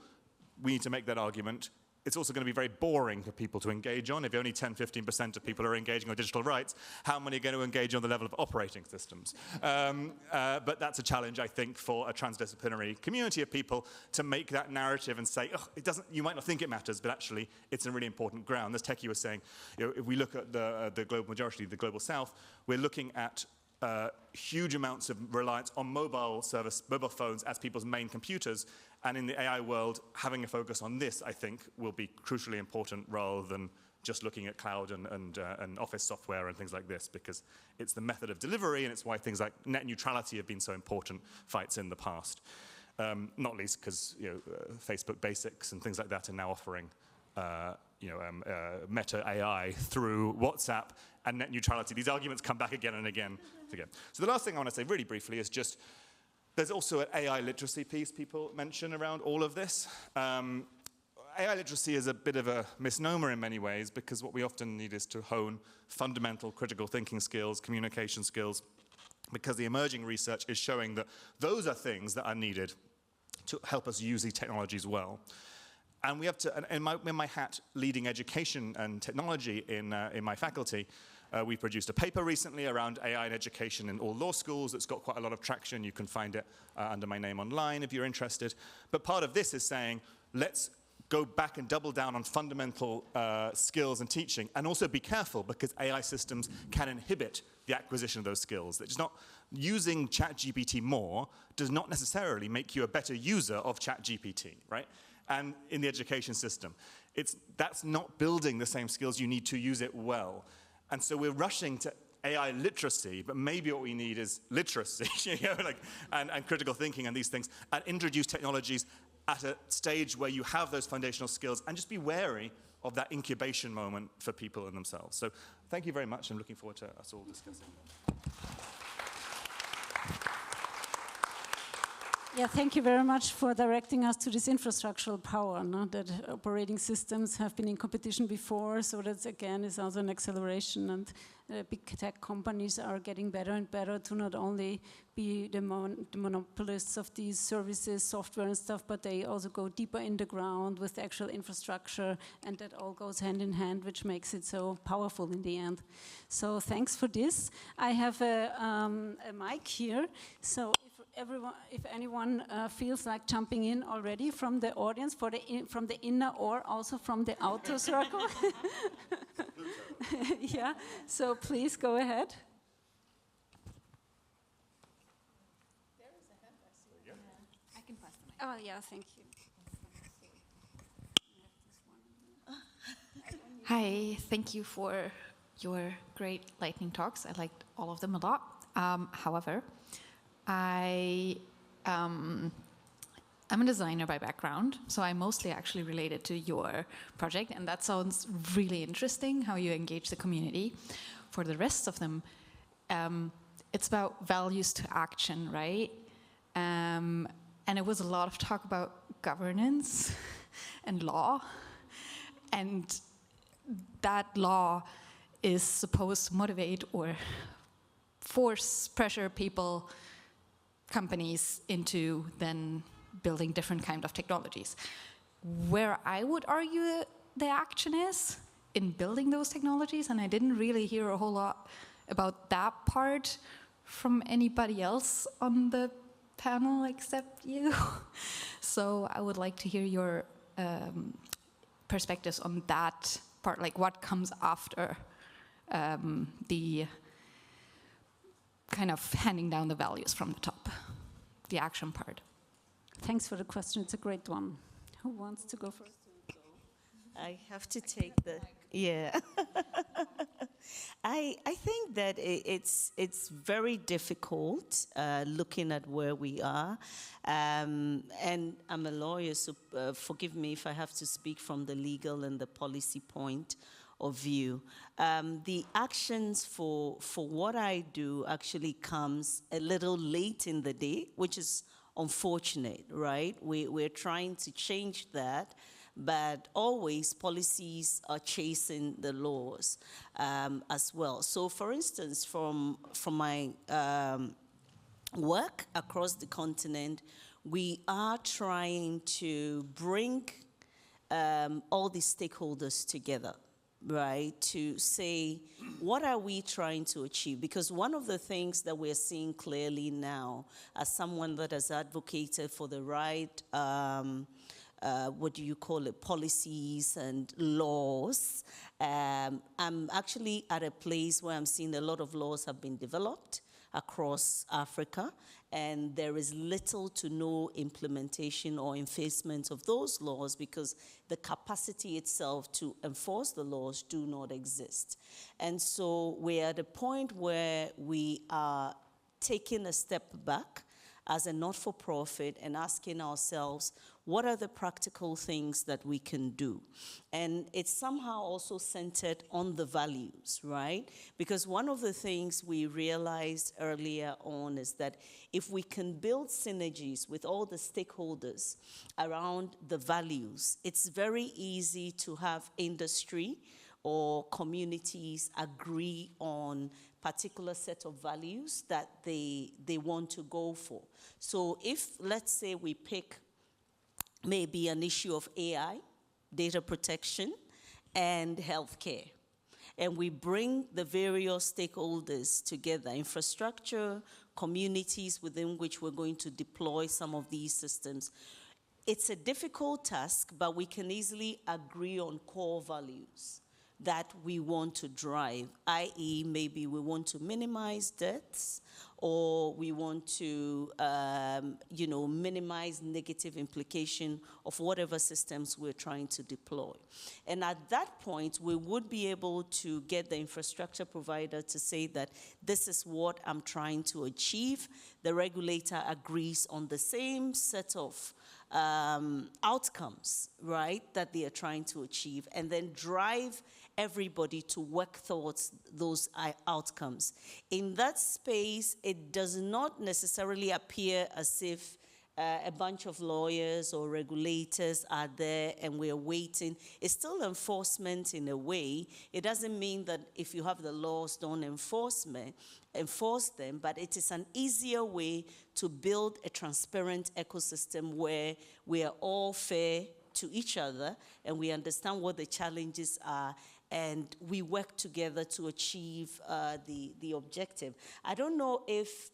We need to make that argument. It's also going to be very boring for people to engage on. If only 10, 15% of people are engaging on digital rights, how many are going to engage on the level of operating systems? But that's a challenge, I think, for a transdisciplinary community of people to make that narrative and say, oh, it doesn't, you might not think it matters, but actually it's a really important ground. As Teki was saying, if we look at the global majority, the global south, we're looking at huge amounts of reliance on mobile phones as people's main computers. And in the AI world, having a focus on this, I think, will be crucially important rather than just looking at cloud and office software and things like this, because it's the method of delivery, and it's why things like net neutrality have been so important fights in the past. Not least because Facebook Basics and things like that are now offering Meta AI through WhatsApp and net neutrality. These arguments come back again and again. So the last thing I want to say really briefly is just, there's also an AI literacy piece people mention around all of this. AI literacy is a bit of a misnomer in many ways, because what we often need is to hone fundamental critical thinking skills, communication skills, because the emerging research is showing that those are things that are needed to help us use these technologies well. And we have to, in my hat, leading education and technology in my faculty, we produced a paper recently around AI and education in all law schools. It's got quite a lot of traction. You can find it under my name online if you're interested. But part of this is saying, let's go back and double down on fundamental skills and teaching, and also be careful because AI systems can inhibit the acquisition of those skills. It's not using ChatGPT more does not necessarily make you a better user of ChatGPT, right? And in the education system, that's not building the same skills you need to use it well. And so we're rushing to AI literacy, but maybe what we need is literacy, and critical thinking and these things, and introduce technologies at a stage where you have those foundational skills, and just be wary of that incubation moment for people and themselves. So thank you very much. I'm looking forward to us all discussing. Yeah, thank you very much for directing us to this infrastructural power, that operating systems have been in competition before, so that again is also an acceleration, and big tech companies are getting better and better to not only be the monopolists of these services, software and stuff, but they also go deeper in the ground with the actual infrastructure, and that all goes hand in hand, which makes it so powerful in the end. So thanks for this. I have a mic here, so if anyone feels like jumping in already from the audience, from the inner or also from the outer circle. Yeah, so please go ahead. There is a hand, I see. I can pass the mic. Oh, yeah, thank you. Hi, thank you for your great lightning talks. I liked all of them a lot. However, I'm a designer by background, so I'm mostly actually related to your project, and that sounds really interesting, how you engage the community. For the rest of them, it's about values to action, right? And it was a lot of talk about governance and law, and that law is supposed to motivate or pressure people, companies into then building different kind of technologies. Where I would argue the action is in building those technologies, and I didn't really hear a whole lot about that part from anybody else on the panel except you. So I would like to hear your perspectives on that part, like what comes after the kind of handing down the values from the top, the action part. Thanks for the question. It's a great one. Who wants to go first? I have to take the, yeah. I think that it's very difficult looking at where we are. And I'm a lawyer, so forgive me if I have to speak from the legal and the policy point of view. The actions for what I do actually comes a little late in the day, which is unfortunate, right? We're trying to change that, but always policies are chasing the laws as well. So for instance, from my work across the continent, we are trying to bring all the stakeholders together, right, to say, what are we trying to achieve? Because one of the things that we're seeing clearly now, as someone that has advocated for the right, what do you call it, policies and laws, I'm actually at a place where I'm seeing a lot of laws have been developed across Africa, and there is little to no implementation or enforcement of those laws because the capacity itself to enforce the laws do not exist. And so we're at a point where we are taking a step back as a not-for-profit and asking ourselves, what are the practical things that we can do? And it's somehow also centered on the values, right? Because one of the things we realized earlier on is that if we can build synergies with all the stakeholders around the values, it's very easy to have industry or communities agree on particular set of values that they want to go for. So if, let's say, we pick maybe an issue of AI, data protection, and healthcare, and we bring the various stakeholders together, infrastructure, communities within which we're going to deploy some of these systems, it's a difficult task, but we can easily agree on core values that we want to drive, i.e. maybe we want to minimize deaths, or we want to, minimize negative implication of whatever systems we're trying to deploy. And at that point, we would be able to get the infrastructure provider to say that this is what I'm trying to achieve. The regulator agrees on the same set of outcomes, right, that they are trying to achieve, and then drive everybody to work towards those outcomes. In that space, it does not necessarily appear as if a bunch of lawyers or regulators are there and we're waiting. It's still enforcement in a way. It doesn't mean that if you have the laws, don't enforce them, but it is an easier way to build a transparent ecosystem where we are all fair to each other and we understand what the challenges are, and we work together to achieve the objective. I don't know if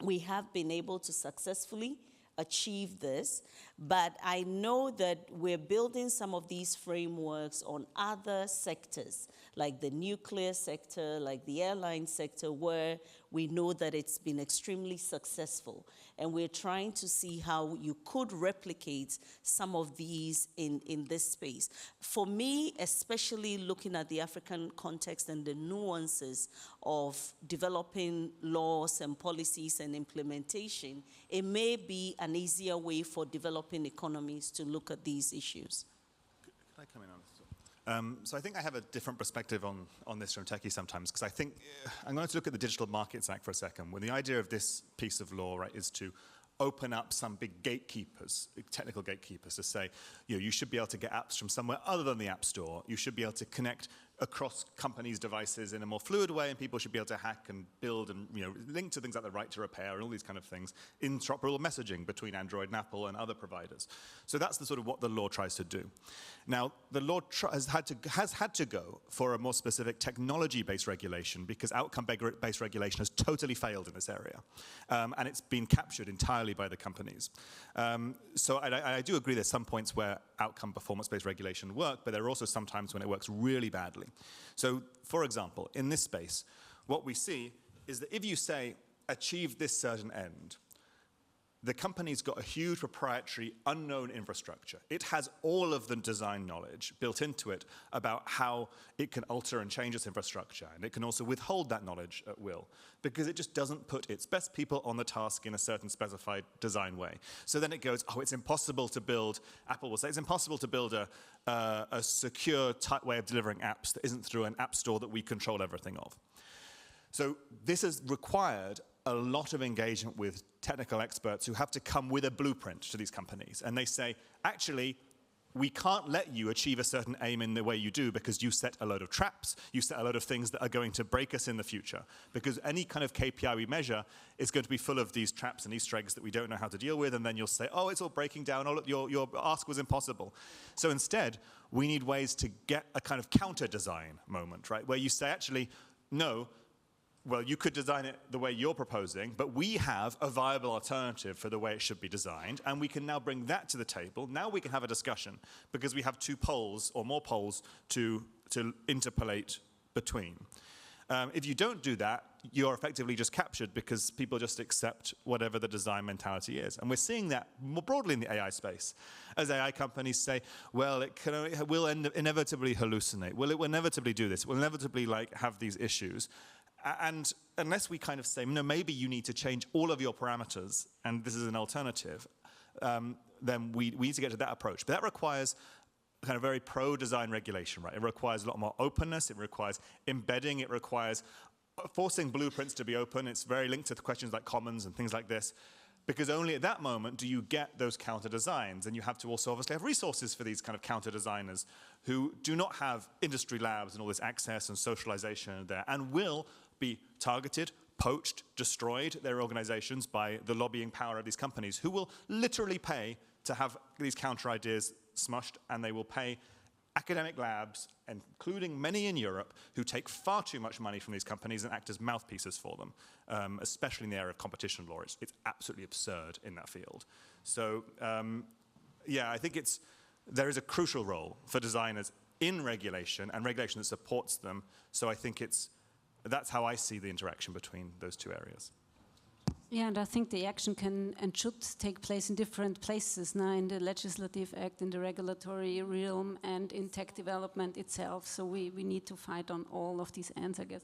we have been able to successfully achieve this, but I know that we're building some of these frameworks on other sectors, like the nuclear sector, like the airline sector, where we know that it's been extremely successful. And we're trying to see how you could replicate some of these in this space. For me, especially looking at the African context and the nuances of developing laws and policies and implementation, it may be an easier way for developing economies to look at these issues. Can I come in on this? So I think I have a different perspective on this from Teki sometimes, because I think I'm going to look at the Digital Markets Act for a second, when the idea of this piece of law, right, is to open up some big gatekeepers, technical gatekeepers, to say, you should be able to get apps from somewhere other than the App Store. You should be able to connect across companies' devices in a more fluid way, and people should be able to hack and build and link to things like the right to repair and all these kind of things, interoperable messaging between Android and Apple and other providers. So that's the sort of what the law tries to do. Now, the law has had to go for a more specific technology-based regulation, because outcome-based regulation has totally failed in this area, and it's been captured entirely by the companies. So I do agree there's some points where outcome performance-based regulation work, but there are also some times when it works really badly. So, for example, in this space, what we see is that if you say, achieve this certain end, the company's got a huge proprietary unknown infrastructure. It has all of the design knowledge built into it about how it can alter and change its infrastructure, and it can also withhold that knowledge at will, because it just doesn't put its best people on the task in a certain specified design way. So then it goes, it's impossible to build, Apple will say, it's impossible to build a secure type way of delivering apps that isn't through an app store that we control everything of. So this has required a lot of engagement with technical experts who have to come with a blueprint to these companies. And they say, actually, we can't let you achieve a certain aim in the way you do, because you set a load of traps, you set a load of things that are going to break us in the future. Because any kind of KPI we measure is going to be full of these traps and Easter eggs that we don't know how to deal with, and then you'll say, it's all breaking down, your ask was impossible. So instead, we need ways to get a kind of counter-design moment, right? Where you say, actually, no, well, you could design it the way you're proposing, but we have a viable alternative for the way it should be designed, and we can now bring that to the table. Now we can have a discussion, because we have two poles or more poles to interpolate between. If you don't do that, you're effectively just captured, because people just accept whatever the design mentality is. And we're seeing that more broadly in the AI space, as AI companies say, well, it will inevitably hallucinate. Well, it will inevitably do this. It will inevitably have these issues. And unless we kind of say, no, maybe you need to change all of your parameters, and this is an alternative, then we need to get to that approach. But that requires kind of very pro-design regulation, right? It requires a lot more openness. It requires embedding. It requires forcing blueprints to be open. It's very linked to questions like commons and things like this, because only at that moment do you get those counter designs. And you have to also obviously have resources for these kind of counter designers who do not have industry labs and all this access and socialization there, and will be targeted, poached, destroyed, their organizations, by the lobbying power of these companies, who will literally pay to have these counter ideas smushed, and they will pay academic labs, including many in Europe, who take far too much money from these companies and act as mouthpieces for them, especially in the area of competition law. It's absolutely absurd in that field. So yeah, I think there is a crucial role for designers in regulation and regulation that supports them. So I think that's how I see the interaction between those two areas. Yeah, and I think the action can and should take place in different places now, in the legislative act, in the regulatory realm, and in tech development itself. So we need to fight on all of these ends, I guess.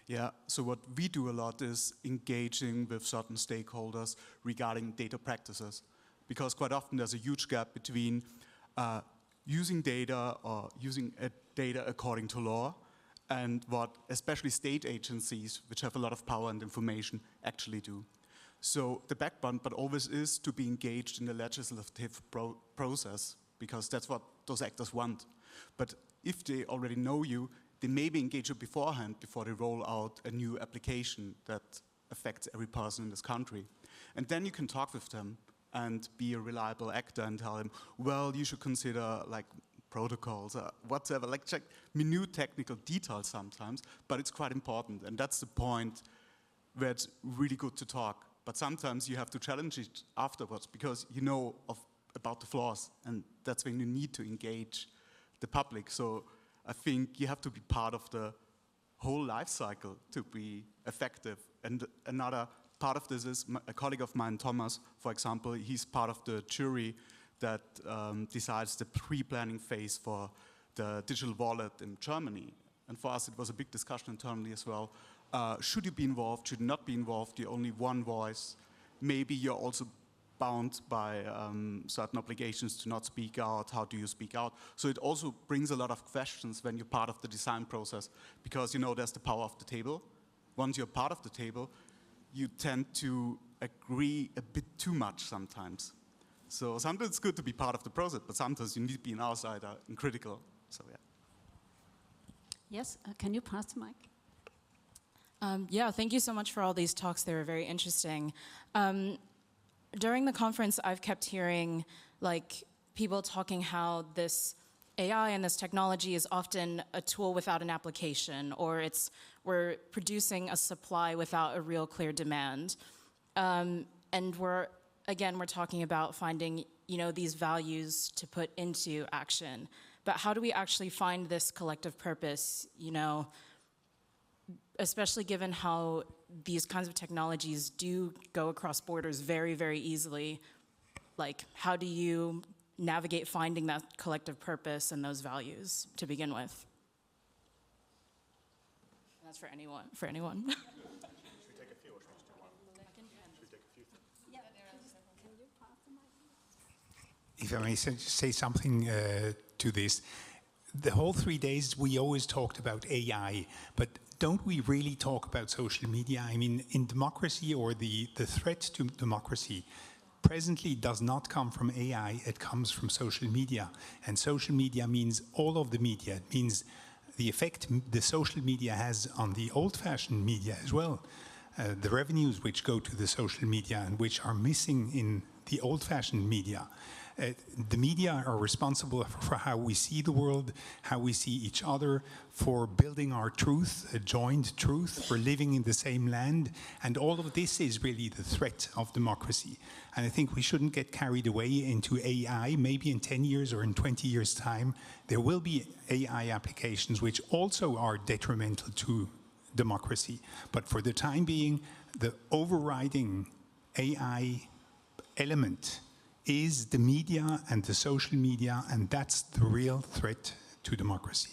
Yeah, so what we do a lot is engaging with certain stakeholders regarding data practices, because quite often there's a huge gap between using data or using data according to law and what especially state agencies, which have a lot of power and information, actually do. So the backbone, but always is to be engaged in the legislative process, because that's what those actors want. But if they already know you, they maybe engage you beforehand before they roll out a new application that affects every person in this country. And then you can talk with them and be a reliable actor and tell them, well, you should consider like protocols or whatever, like check minute technical details sometimes, but it's quite important. And that's the point where it's really good to talk. But sometimes you have to challenge it afterwards because you know about the flaws, and that's when you need to engage the public. So I think you have to be part of the whole life cycle to be effective. And another part of this is a colleague of mine, Thomas, for example, he's part of the jury that decides the pre-planning phase for the digital wallet in Germany. And for us, it was a big discussion internally as well. Should you be involved? Should you not be involved? You're only one voice. Maybe you're also bound by certain obligations to not speak out. How do you speak out? So it also brings a lot of questions when you're part of the design process, because you know there's the power of the table. Once you're part of the table, you tend to agree a bit too much sometimes. So sometimes it's good to be part of the process, but sometimes you need to be an outsider and critical. So yeah. Yes, can you pass the mic? Yeah, thank you so much for all these talks. They were very interesting. During the conference, I've kept hearing like people talking how this AI and this technology is often a tool without an application, or we're producing a supply without a real clear demand. And we're talking about finding, these values to put into action. But how do we actually find this collective purpose, especially given how these kinds of technologies do go across borders very, very easily? Like, how do you navigate finding that collective purpose and those values to begin with? And that's for anyone. Should we take a few or should we just do one? Should we take a few? Yeah, can you pass the mic? If I may say something to this, the whole 3 days we always talked about AI, but don't we really talk about social media? I mean, in democracy, or the threat to democracy presently does not come from AI, it comes from social media. And social media means all of the media. It means the effect the social media has on the old-fashioned media as well. The revenues which go to the social media and which are missing in the old-fashioned media. The media are responsible for how we see the world, how we see each other, for building our truth, a joined truth, for living in the same land. And all of this is really the threat of democracy. And I think we shouldn't get carried away into AI. Maybe in 10 years or in 20 years' time, there will be AI applications which also are detrimental to democracy. But for the time being, the overriding AI element is the media and the social media, and that's the real threat to democracy.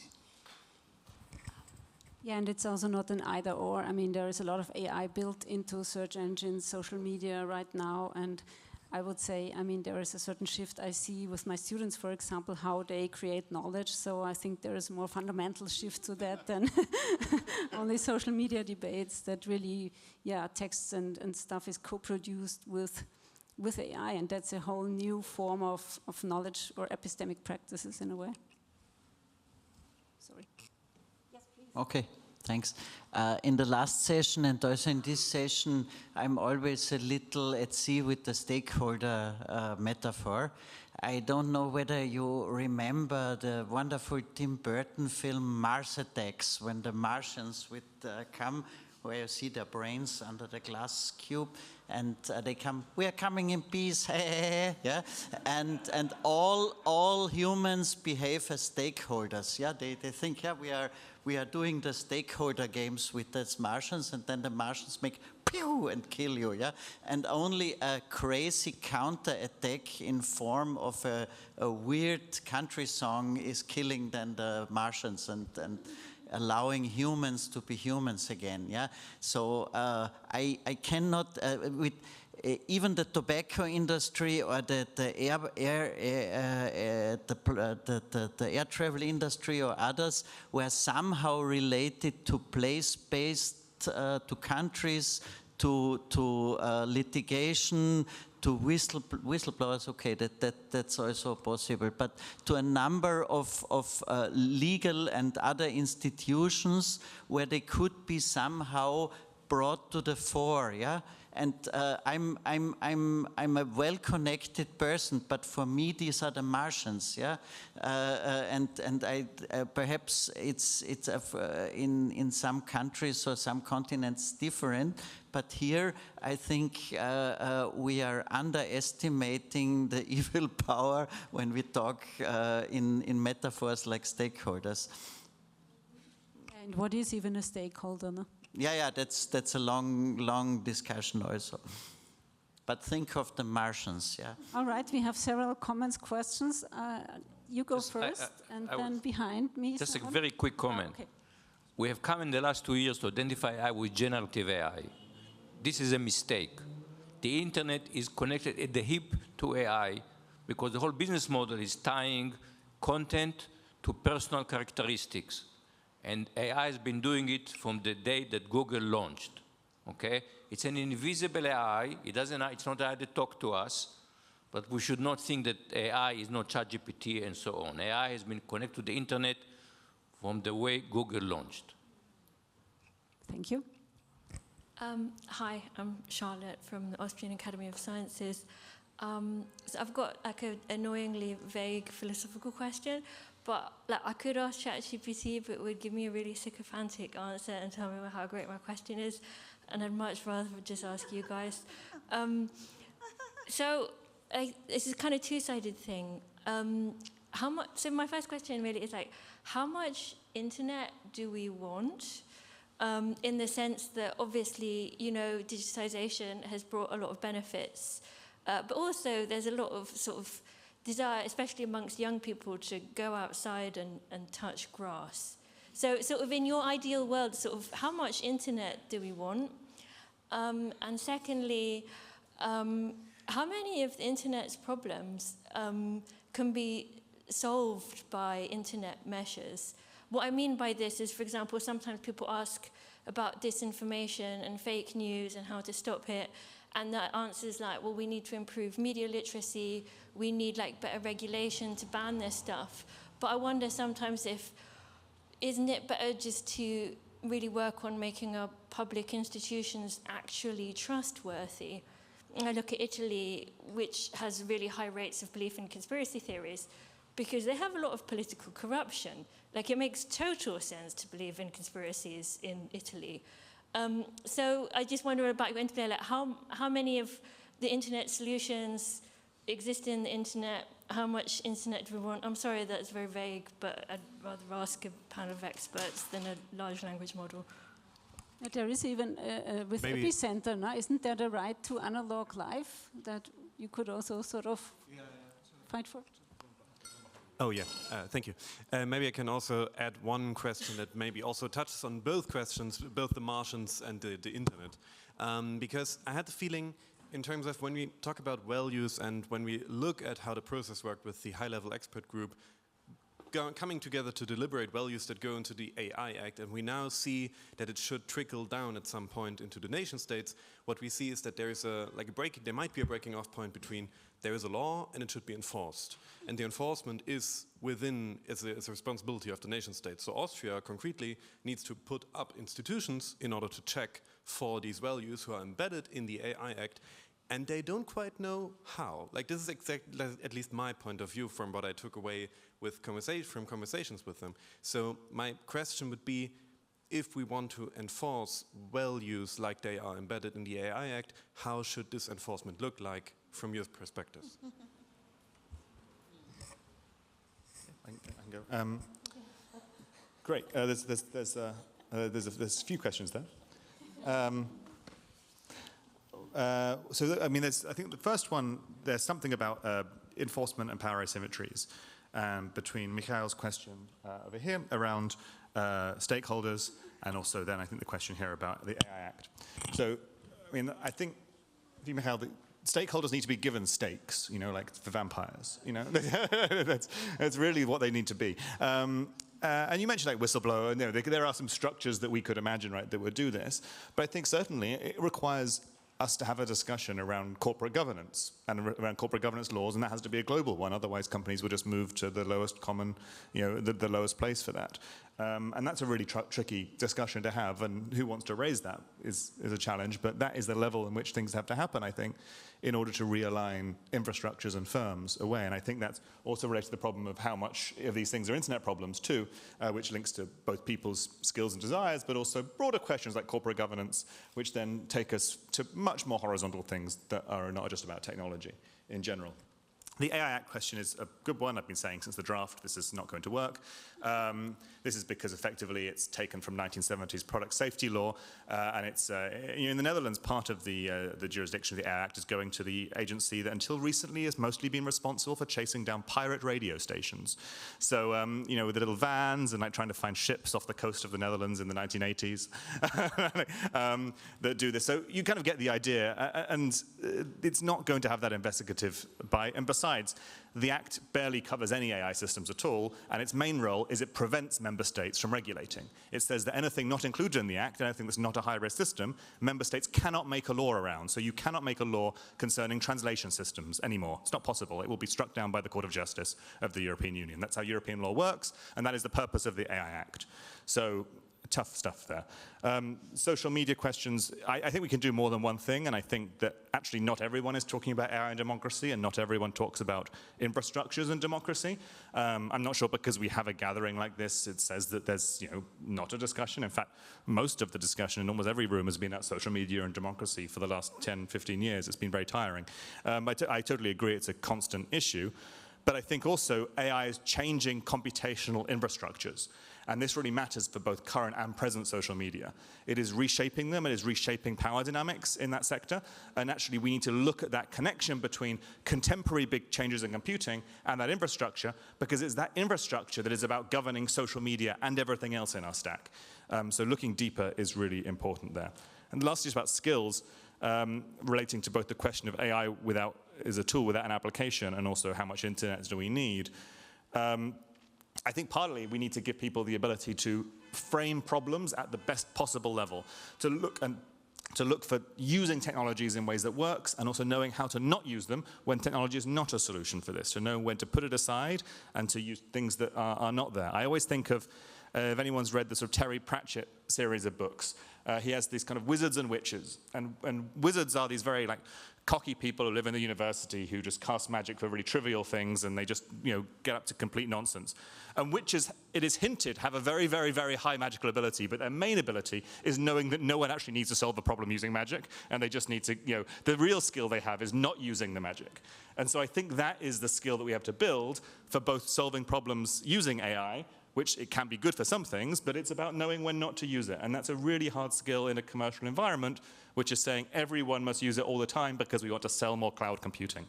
Yeah, and it's also not an either or. I mean, there is a lot of AI built into search engines, social media right now, and I would say, I mean, there is a certain shift I see with my students, for example, how they create knowledge. So I think there is a more fundamental shift to that than only social media debates, that really, yeah, texts and stuff is co-produced with AI, and that's a whole new form of knowledge or epistemic practices in a way. Sorry. Yes, please. Okay, thanks. In the last session and also in this session, I'm always a little at sea with the stakeholder metaphor. I don't know whether you remember the wonderful Tim Burton film Mars Attacks, when the Martians would come where you see their brains under the glass cube, and they come, we are coming in peace, yeah, and all humans behave as stakeholders, yeah, they think, yeah, we are doing the stakeholder games with these Martians, and then the Martians make pew and kill you, yeah, and only a crazy counter-attack in form of a weird country song is killing then the Martians and allowing humans to be humans again, yeah. So I cannot with even the tobacco industry or the air travel industry or others were somehow related to place-based, to countries, to litigation, to whistleblowers. Okay, that's also possible, but to a number of legal and other institutions where they could be somehow brought to the fore, yeah. And I'm a well-connected person, but for me these are the Martians, yeah. And I perhaps it's in some countries or some continents different, but here I think we are underestimating the evil power when we talk in metaphors like stakeholders. And what is even a stakeholder? No? Yeah, that's a long discussion also. But think of the Martians, yeah. All right, we have several comments, questions. You go first, and then behind me. Just a very quick comment. Okay. We have come in the last 2 years to identify AI with generative AI. This is a mistake. The internet is connected at the hip to AI because the whole business model is tying content to personal characteristics. And AI has been doing it from the day that Google launched, okay? It's an invisible AI. It's not AI that talks to us, but we should not think that AI is not ChatGPT and so on. AI has been connected to the internet from the way Google launched. Thank you. Hi, I'm Charlotte from the Austrian Academy of Sciences. So I've got like an annoyingly vague philosophical question, but like I could ask ChatGPT, but it would give me a really sycophantic answer and tell me how great my question is, and I'd much rather just ask you guys. So this is kind of two-sided thing. So my first question really is like, how much internet do we want? In the sense that obviously, you know, digitization has brought a lot of benefits, but also there's a lot of sort of desire, especially amongst young people, to go outside and touch grass. So sort of in your ideal world, sort of how much internet do we want? And secondly, how many of the internet's problems can be solved by internet measures? What I mean by this is, for example, sometimes people ask about disinformation and fake news and how to stop it, and the answer is like, well, we need to improve media literacy, we need like better regulation to ban this stuff. But I wonder sometimes isn't it better just to really work on making our public institutions actually trustworthy? I look at Italy, which has really high rates of belief in conspiracy theories, because they have a lot of political corruption. Like, it makes total sense to believe in conspiracies in Italy. So I just wonder about your internet, like how many of the internet solutions exist in the internet? How much internet do we want? I'm sorry that's very vague, but I'd rather ask a panel of experts than a large language model. There is even, with Epicenter, no? Isn't there the right to analog life that you could also sort of fight for? Oh, yeah, thank you. Maybe I can also add one question that maybe also touches on both questions, both the Martians and the internet. Because I had the feeling, in terms of when we talk about values and when we look at how the process worked with the high-level expert group, coming together to deliberate values that go into the AI Act, and we now see that it should trickle down at some point into the nation states, what we see is that there is there might be a breaking off point between there is a law and it should be enforced. And the enforcement is a responsibility of the nation states. So Austria concretely needs to put up institutions in order to check for these values who are embedded in the AI Act, and they don't quite know how. Like, this is exactly, at least my point of view from what I took away with from conversations with them. So my question would be, if we want to enforce values like they are embedded in the AI Act, how should this enforcement look like from your perspective? I can go. Great. There's a few questions there. I mean, I think the first one, there's something about enforcement and power asymmetries between Michael's question over here around stakeholders, and also then I think the question here about the AI Act. So, I mean, I think, Michael, the stakeholders need to be given stakes, you know, like for vampires, you know. that's really what they need to be. And you mentioned like whistleblower, and, you know, there are some structures that we could imagine, right, that would do this. But I think certainly it requires us to have a discussion around corporate governance and around corporate governance laws, and that has to be a global one. Otherwise, companies will just move to the lowest common, you know, the lowest place for that. And that's a really tricky discussion to have, and who wants to raise that is a challenge. But that is the level in which things have to happen, I think, in order to realign infrastructures and firms away. And I think that's also related to the problem of how much of these things are internet problems too, which links to both people's skills and desires, but also broader questions like corporate governance, which then take us to much more horizontal things that are not just about technology in general. The AI Act question is a good one. I've been saying since the draft this is not going to work. This is because effectively it's taken from 1970s product safety law, and it's in the Netherlands, part of the jurisdiction of the AI Act is going to the agency that until recently has mostly been responsible for chasing down pirate radio stations. So you know, with the little vans and like trying to find ships off the coast of the Netherlands in the 1980s that do this. So you kind of get the idea, and it's not going to have that investigative bite. And besides, the Act barely covers any AI systems at all, and its main role is it prevents member states from regulating. It says that anything not included in the Act, anything that's not a high-risk system, member states cannot make a law around. So you cannot make a law concerning translation systems anymore. It's not possible. It will be struck down by the Court of Justice of the European Union. That's how European law works, and that is the purpose of the AI Act. So tough stuff there. Social media questions, I think we can do more than one thing, and I think that actually not everyone is talking about AI and democracy, and not everyone talks about infrastructures and democracy. I'm not sure because we have a gathering like this, it says that there's, you know, not a discussion. In fact, most of the discussion in almost every room has been about social media and democracy for the last 10, 15 years. It's been very tiring. I totally agree it's a constant issue, but I think also AI is changing computational infrastructures. And this really matters for both current and present social media. It is reshaping them, it is reshaping power dynamics in that sector, and actually we need to look at that connection between contemporary big changes in computing and that infrastructure, because it's that infrastructure that is about governing social media and everything else in our stack. So looking deeper is really important there. And lastly, just about skills, relating to both the question of AI is a tool without an application, and also how much internet do we need. I think partly we need to give people the ability to frame problems at the best possible level, to look for using technologies in ways that works, and also knowing how to not use them when technology is not a solution for this, to know when to put it aside and to use things that are not there. I always think of, if anyone's read the sort of Terry Pratchett series of books, he has these kind of wizards and witches, and wizards are these very like cocky people who live in the university who just cast magic for really trivial things, and they just, you know, get up to complete nonsense. And witches, it is hinted, have a very, very, very high magical ability, but their main ability is knowing that no one actually needs to solve a problem using magic, and they just need to, you know, the real skill they have is not using the magic. And so I think that is the skill that we have to build for both solving problems using AI, which it can be good for some things, but it's about knowing when not to use it. And that's a really hard skill in a commercial environment, which is saying everyone must use it all the time because we want to sell more cloud computing.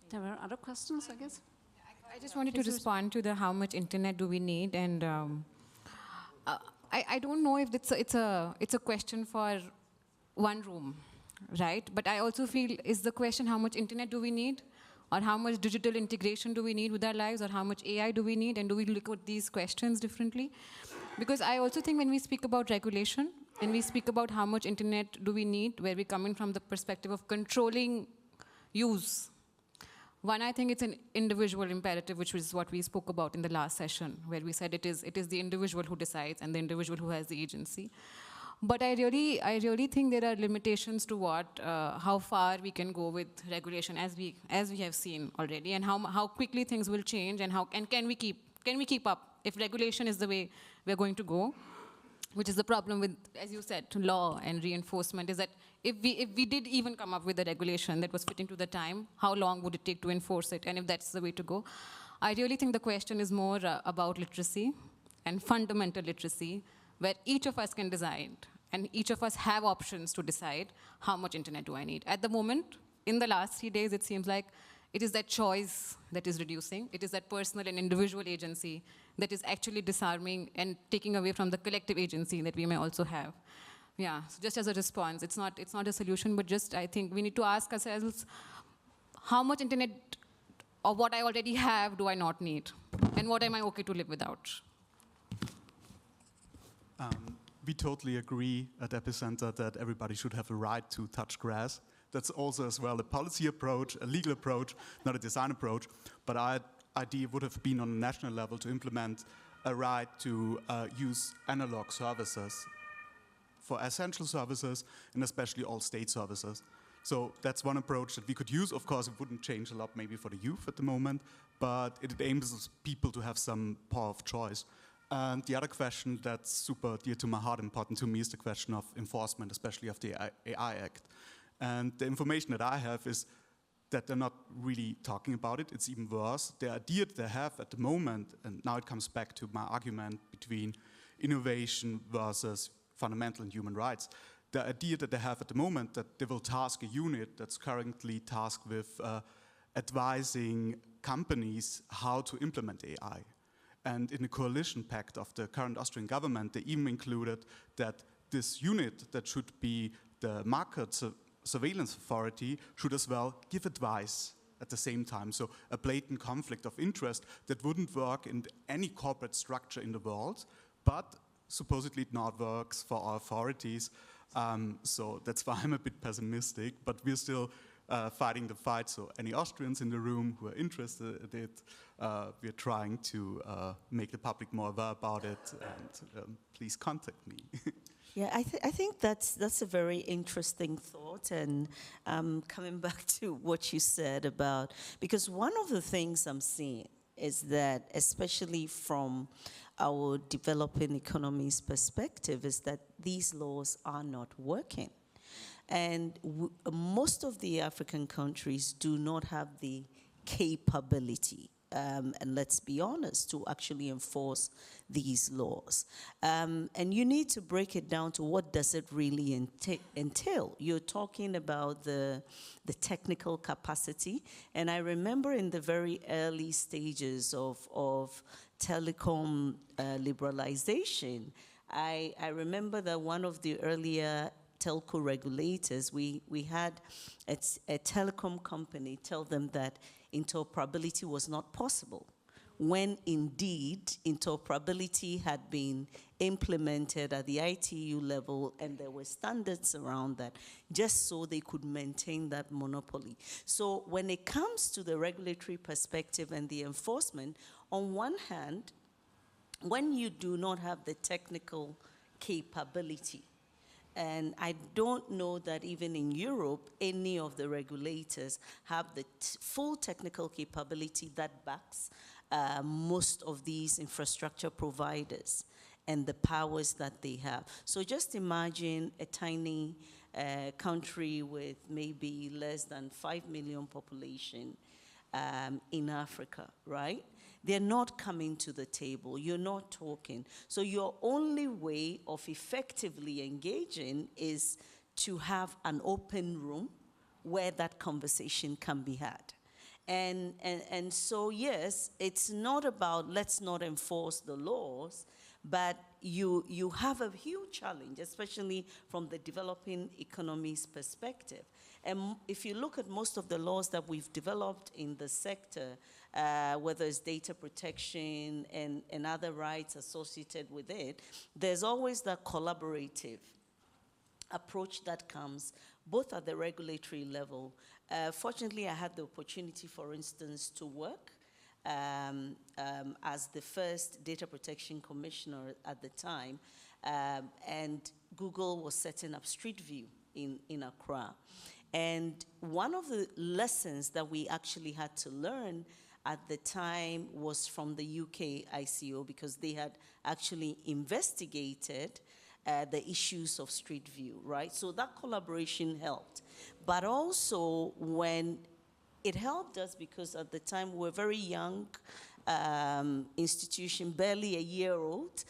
There were other questions, I guess? I just wanted to respond to the how much internet do we need, and I don't know if it's a question for one room, right? But I also feel, is the question how much internet do we need? Or how much digital integration do we need with our lives, or how much AI do we need, and do we look at these questions differently? Because I also think when we speak about regulation, and we speak about how much internet do we need, where we're coming from the perspective of controlling use. One, I think it's an individual imperative, which is what we spoke about in the last session, where we said it is the individual who decides and the individual who has the agency. But I really think there are limitations to how far we can go with regulation, as we have seen already, and how quickly things will change, and can we keep up if regulation is the way we're going to go, which is the problem with, as you said, to law and reinforcement, is that if we did even come up with a regulation that was fitting to the time, how long would it take to enforce it? And if that's the way to go, I really think the question is more about literacy and fundamental literacy, where each of us can decide, and each of us have options to decide how much internet do I need. At the moment, in the last 3 days, it seems like it is that choice that is reducing. It is that personal and individual agency that is actually disarming and taking away from the collective agency that we may also have. Yeah, so just as a response, it's not a solution, but just I think we need to ask ourselves, how much internet or what I already have do I not need? And what am I okay to live without? We totally agree at Epicenter that everybody should have a right to touch grass. That's also as well a policy approach, a legal approach, not a design approach. But our idea would have been on a national level to implement a right to use analog services for essential services and especially all state services. So that's one approach that we could use. Of course, it wouldn't change a lot maybe for the youth at the moment, but it aims people to have some power of choice. And the other question that's super dear to my heart, important to me, is the question of enforcement, especially of the AI Act. And the information that I have is that they're not really talking about it. It's even worse. The idea that they have at the moment, and now it comes back to my argument between innovation versus fundamental and human rights, the idea that they have at the moment that they will task a unit that's currently tasked with advising companies how to implement AI. And in the coalition pact of the current Austrian government, they even included that this unit that should be the market surveillance authority should as well give advice at the same time. So a blatant conflict of interest that wouldn't work in any corporate structure in the world, but supposedly it not works for our authorities. So that's why I'm a bit pessimistic, but we're still fighting the fight. So any Austrians in the room who are interested in it, we're trying to make the public more aware about it, and please contact me. Yeah, I think that's a very interesting thought, and coming back to what you said about, because one of the things I'm seeing is that, especially from our developing economies perspective, is that these laws are not working. And most of the African countries do not have the capability, and let's be honest, to actually enforce these laws. And you need to break it down to what does it really entail. You're talking about the technical capacity. And I remember in the very early stages of telecom liberalization, I remember that one of the earlier telco regulators, we had a telecom company tell them that interoperability was not possible, when indeed interoperability had been implemented at the ITU level and there were standards around that, just so they could maintain that monopoly. So when it comes to the regulatory perspective and the enforcement, on one hand, when you do not have the technical capability, and I don't know that even in Europe, any of the regulators have the full technical capability that backs most of these infrastructure providers and the powers that they have. So just imagine a tiny country with maybe less than 5 million population in Africa, right? They're not coming to the table. You're not talking. So your only way of effectively engaging is to have an open room where that conversation can be had. And so, yes, it's not about let's not enforce the laws, but you have a huge challenge, especially from the developing economies perspective. And if you look at most of the laws that we've developed in the sector, whether it's data protection and other rights associated with it, there's always that collaborative approach that comes both at the regulatory level. Fortunately, I had the opportunity, for instance, to work as the first data protection commissioner at the time, and Google was setting up Street View in Accra. And one of the lessons that we actually had to learn at the time was from the UK ICO, because they had actually investigated the issues of street view, right? So that collaboration helped. But also when it helped us, because at the time we were very young institution, barely a year old,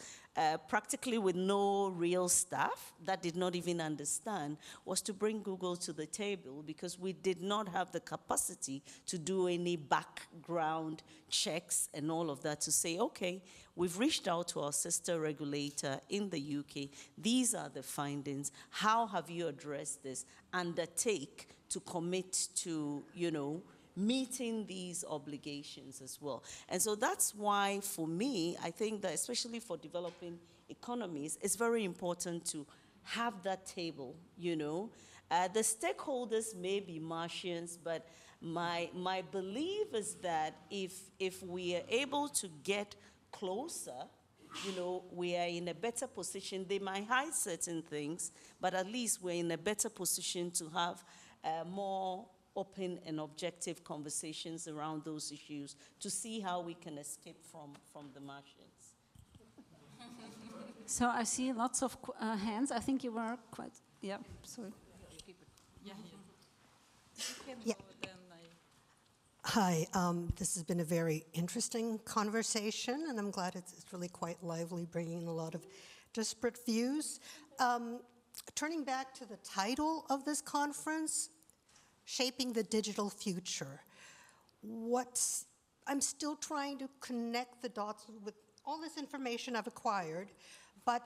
practically with no real staff that did not even understand, was to bring Google to the table, because we did not have the capacity to do any background checks and all of that, to say, okay, we've reached out to our sister regulator in the UK. These are the findings. How have you addressed this? Undertake to commit to, you know, meeting these obligations as well. And so that's why, for me, I think that especially for developing economies, it's very important to have that table, you know. The stakeholders may be Martians, but my belief is that if we are able to get closer, you know, we are in a better position. They might hide certain things, but at least we're in a better position to have more open and objective conversations around those issues, to see how we can escape from the Martians. So I see lots of hands. I think you were quite, yeah, sorry. Yeah. Hi, this has been a very interesting conversation, and I'm glad it's really quite lively, bringing a lot of disparate views. Turning back to the title of this conference, Shaping the Digital Future. I'm still trying to connect the dots with all this information I've acquired, but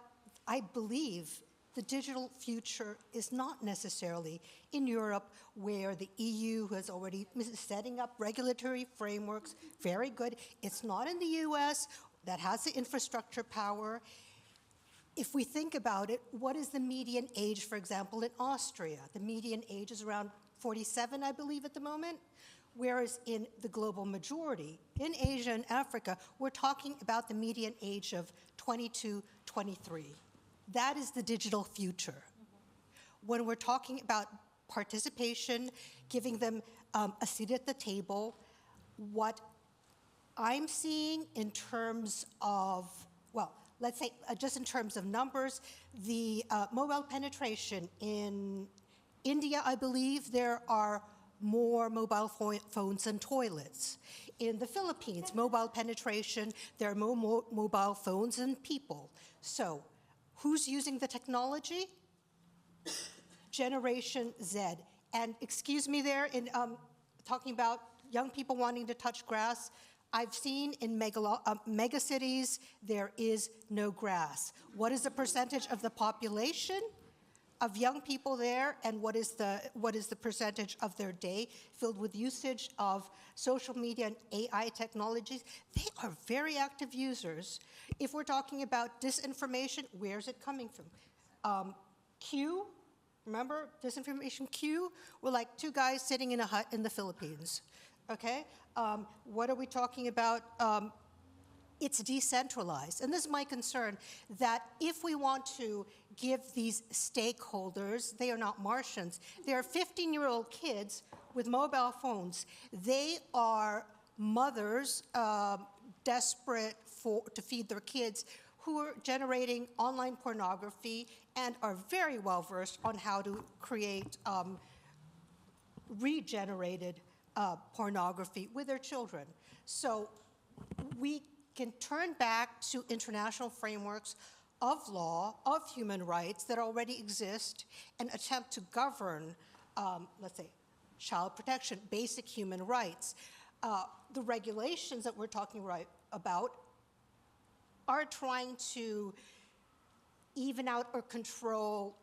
I believe the digital future is not necessarily in Europe, where the EU has already setting up regulatory frameworks, very good. It's not in the US, that has the infrastructure power. If we think about it, what is the median age, for example, in Austria? The median age is around 47, I believe, at the moment, whereas in the global majority, in Asia and Africa, we're talking about the median age of 22, 23. That is the digital future. When we're talking about participation, giving them a seat at the table, what I'm seeing in terms of, well, let's say just in terms of numbers, the mobile penetration in India, I believe there are more mobile phones than toilets. In the Philippines, mobile penetration, there are more mobile phones than people. So, who's using the technology? Generation Z. And excuse me there, in talking about young people wanting to touch grass, I've seen in mega cities, there is no grass. What is the percentage of the population of young people there, and what is the percentage of their day filled with usage of social media and AI technologies? They are very active users. If we're talking about disinformation, where's it coming from? Q, remember disinformation Q? We're like two guys sitting in a hut in the Philippines, okay? What are we talking about? It's decentralized. And this is my concern, that if we want to give these stakeholders, they are not Martians, they are 15-year-old kids with mobile phones. They are mothers desperate to feed their kids, who are generating online pornography and are very well versed on how to create regenerated pornography with their children. So we can turn back to international frameworks of law, of human rights that already exist, and attempt to govern, let's say, child protection, basic human rights. The regulations that we're talking about are trying to even out or control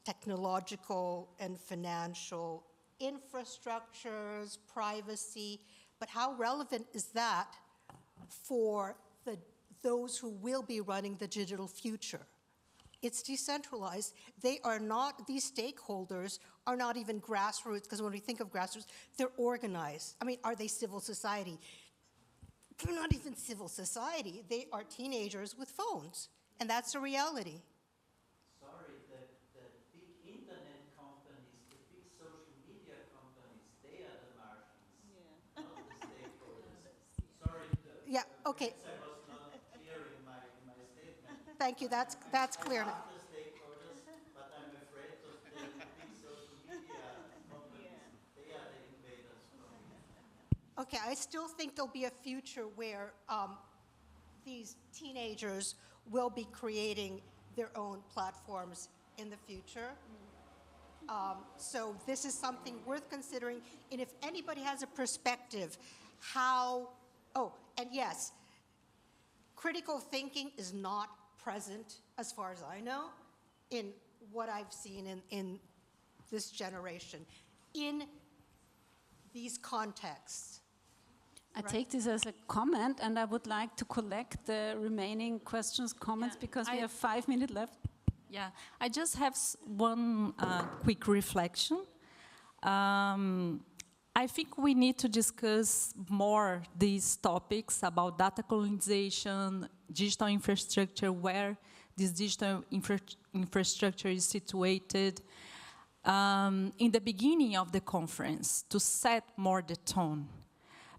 technological and financial infrastructures, privacy, but how relevant is that for those who will be running the digital future? It's decentralized. They are not, these stakeholders are not even grassroots, because when we think of grassroots, they're organized. I mean, are they civil society? They're not even civil society. They are teenagers with phones, and that's the reality. Sorry, the big internet companies, the big social media companies, they are the Martians, not the stakeholders. Okay. Thank you. That's clear now. Okay, I still think there'll be a future where these teenagers will be creating their own platforms in the future. So this is something worth considering. And if anybody has a perspective, and yes, critical thinking is not present, as far as I know, in what I've seen in this generation, in these contexts. I take this as a comment, and I would like to collect the remaining questions, comments, because we have 5 minutes left. Yeah, I just have one quick reflection. I think we need to discuss more these topics about data colonization, digital infrastructure, where this digital infrastructure is situated, in the beginning of the conference, to set more the tone.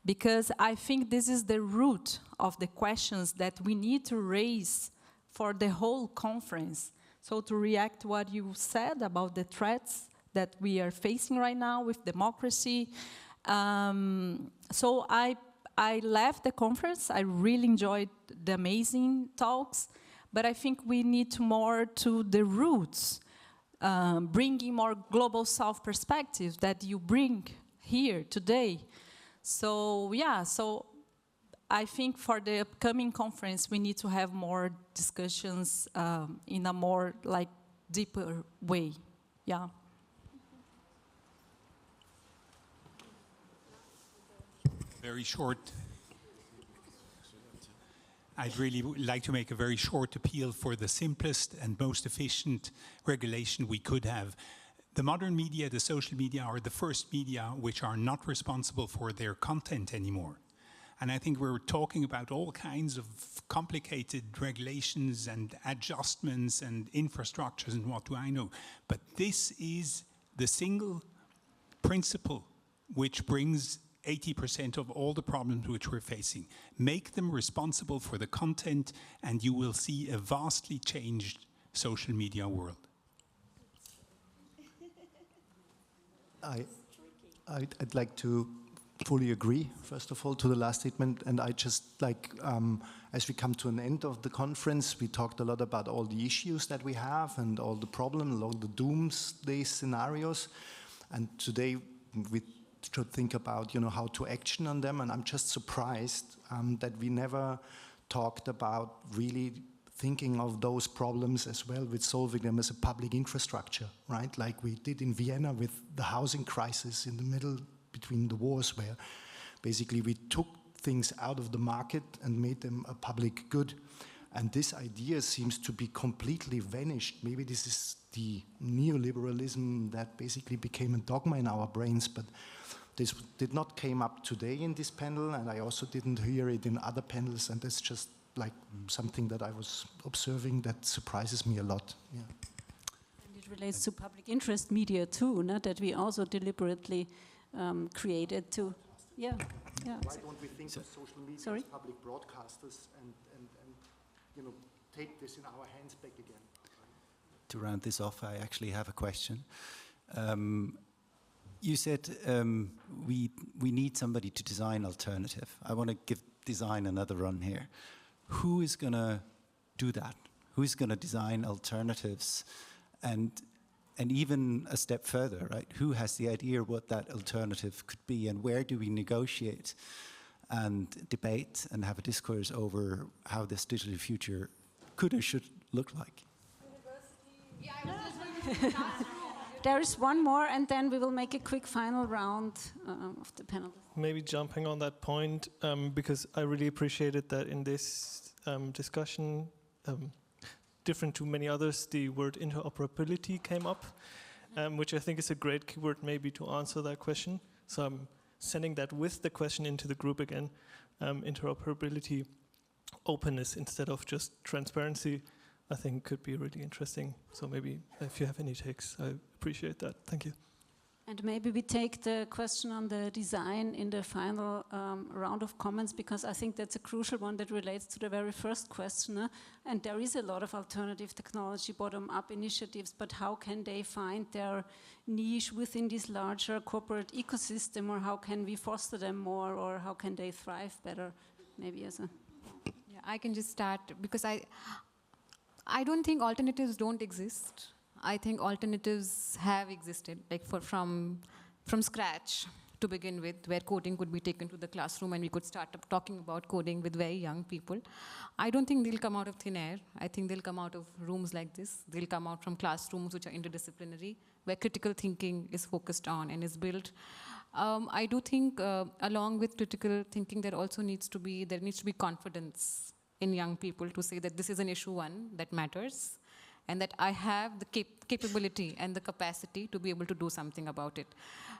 Because I think this is the root of the questions that we need to raise for the whole conference. So to react to what you said about the threats that we are facing right now with democracy. So I left the conference. I really enjoyed the amazing talks, but I think we need to more to the roots, bringing more global South perspective that you bring here today. So yeah, so I think for the upcoming conference, we need to have more discussions in a more deeper way. Yeah. Very short. I'd really like to make a very short appeal for the simplest and most efficient regulation we could have. The modern media, the social media, are the first media which are not responsible for their content anymore. And I think we're talking about all kinds of complicated regulations and adjustments and infrastructures and what do I know. But this is the single principle which brings 80% of all the problems which we're facing. Make them responsible for the content and you will see a vastly changed social media world. I'd like to fully agree, first of all, to the last statement. And I just as we come to an end of the conference, we talked a lot about all the issues that we have and all the problems, all the doomsday scenarios. And today we should think about, how to action on them. And I'm just surprised that we never talked about really thinking of those problems as well, with solving them as a public infrastructure, right? Like we did in Vienna with the housing crisis in the middle between the wars, where basically we took things out of the market and made them a public good. And this idea seems to be completely vanished. Maybe this is the neoliberalism that basically became a dogma in our brains, but this did not come up today in this panel, and I also didn't hear it in other panels, and that's just something that I was observing that surprises me a lot. Yeah. And it relates to public interest media too, that we also deliberately created to, yeah. Why don't we think of social media as public broadcasters and take this in our hands back again? To round this off, I actually have a question. You said we need somebody to design alternative. I want to give design another run here. Who is going to do that? Who is going to design alternatives? And even a step further, right? Who has the idea what that alternative could be, and where do we negotiate and debate and have a discourse over how this digital future could or should look like? There is one more, and then we will make a quick final round of the panel. Maybe jumping on that point, because I really appreciated that in this discussion, different to many others, the word interoperability came up, which I think is a great keyword maybe to answer that question. So I'm sending that with the question into the group again. Interoperability, openness instead of just transparency, I think could be really interesting. So maybe if you have any takes, I appreciate that. Thank you. And maybe we take the question on the design in the final round of comments, because I think that's a crucial one that relates to the very first question. And there is a lot of alternative technology, bottom-up initiatives, but how can they find their niche within this larger corporate ecosystem, or how can we foster them more, or how can they thrive better? Maybe as a... Yeah, I can just start, because I don't think alternatives don't exist. I think alternatives have existed, like from scratch to begin with, where coding could be taken to the classroom and we could start talking about coding with very young people. I don't think they'll come out of thin air. I think they'll come out of rooms like this. They'll come out from classrooms which are interdisciplinary, where critical thinking is focused on and is built. I do think along with critical thinking, there needs to be confidence in young people to say that this is an issue, one, that matters, and that I have the capability and the capacity to be able to do something about it.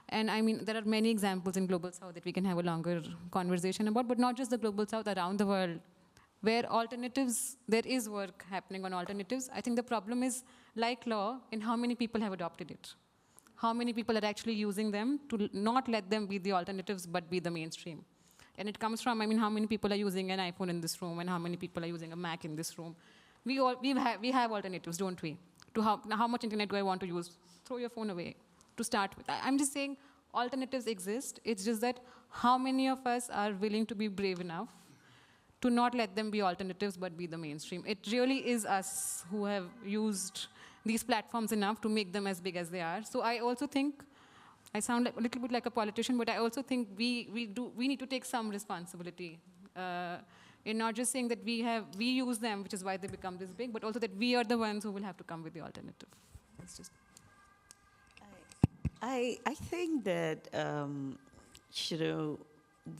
And I mean, there are many examples in Global South that we can have a longer conversation about, but not just the Global South, around the world, where alternatives, there is work happening on alternatives. I think the problem is, like law, in how many people have adopted it. How many people are actually using them to not let them be the alternatives, but be the mainstream. And it comes from, I mean, how many people are using an iPhone in this room and how many people are using a Mac in this room. We have alternatives, don't we? To how much internet do I want to use? Throw your phone away to start with. I'm just saying alternatives exist. It's just that how many of us are willing to be brave enough to not let them be alternatives but be the mainstream. It really is us who have used these platforms enough to make them as big as they are. So I also think, I sound a little bit like a politician, but I also think we need to take some responsibility in not just saying that we use them, which is why they become this big, but also that we are the ones who will have to come with the alternative. It's just... I think that, you know,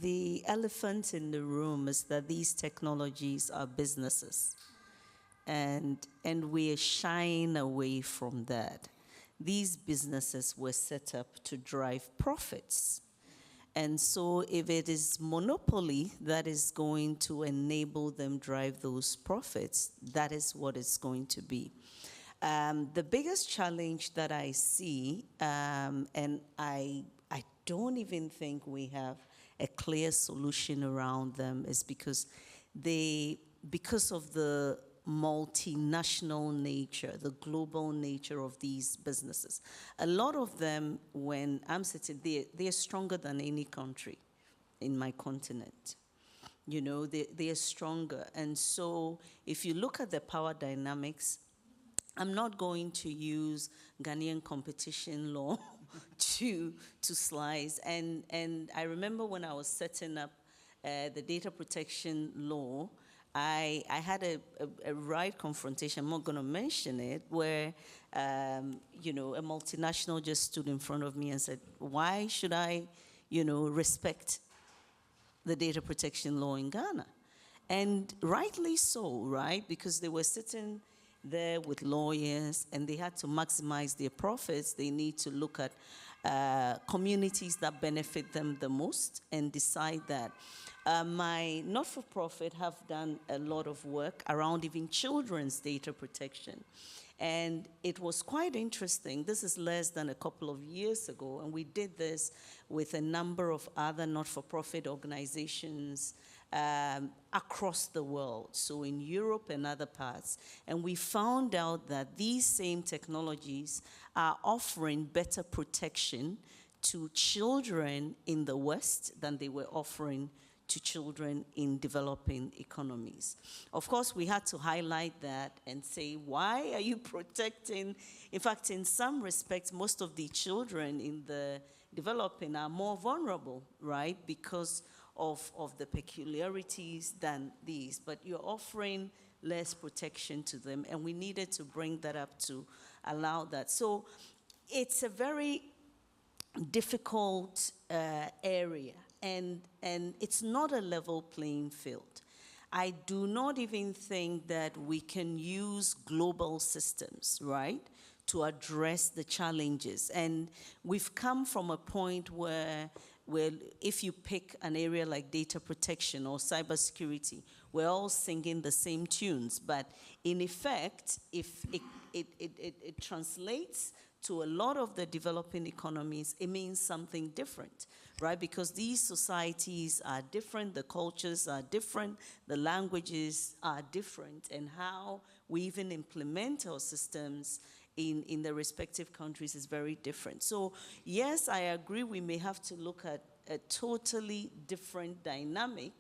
the elephant in the room is that these technologies are businesses. And we are shying away from that. These businesses were set up to drive profits. And so if it is monopoly that is going to enable them drive those profits, that is what it's going to be. The biggest challenge that I see, and I don't even think we have a clear solution around them, is because of the multinational nature, the global nature of these businesses. A lot of them, when I'm sitting there, they're stronger than any country in my continent. You know, they are stronger. And so if you look at the power dynamics, I'm not going to use Ghanaian competition law to slice. And I remember when I was setting up the data protection law, I had a right confrontation, I'm not going to mention it, where you know, a multinational just stood in front of me and said, why should I, you know, respect the data protection law in Ghana? And rightly so, right? Because they were sitting there with lawyers and they had to maximize their profits. They need to look at communities that benefit them the most and decide that. My not-for-profit have done a lot of work around even children's data protection. And it was quite interesting. This is less than a couple of years ago, and we did this with a number of other not-for-profit organizations across the world, so in Europe and other parts. And we found out that these same technologies are offering better protection to children in the West than they were offering to children in developing economies. Of course, we had to highlight that and say, why are you protecting? In fact, in some respects, most of the children in the developing are more vulnerable, right? Because of the peculiarities than these. But you're offering less protection to them, and we needed to bring that up to allow that. So it's a very difficult area. And it's not a level playing field. I do not even think that we can use global systems, right, to address the challenges. And we've come from a point where if you pick an area like data protection or cybersecurity, we're all singing the same tunes. But in effect, if it translates to a lot of the developing economies, it means something different, right? Because these societies are different, the cultures are different, the languages are different, and how we even implement our systems in the respective countries is very different. So yes, I agree we may have to look at a totally different dynamic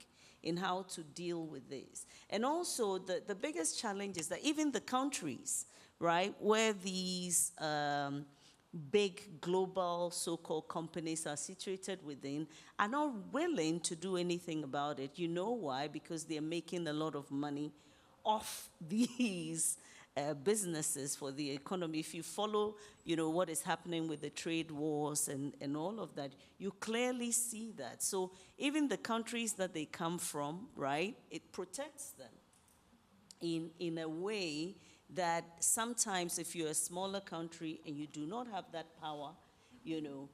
in how to deal with this. And also the biggest challenge is that even the countries, right, where these big global so-called companies are situated within are not willing to do anything about it. You know why? Because they're making a lot of money off these businesses for the economy. If you follow, you know, what is happening with the trade wars and all of that, you clearly see that. So even the countries that they come from, right, it protects them in a way that sometimes if you're a smaller country and you do not have that power, you know,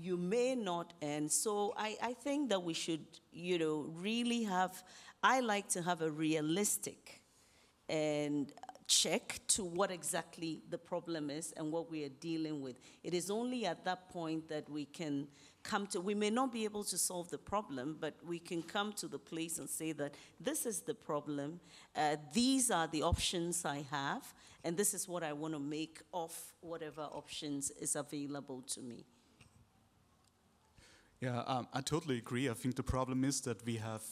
you may not. And so I think that we should, you know, really have, I like to have a realistic and check to what exactly the problem is and what we are dealing with. It is only at that point that we can come to, we may not be able to solve the problem, but we can come to the place and say that this is the problem, these are the options I have, and this is what I want to make of whatever options is available to me. Yeah, I totally agree. I think the problem is that we have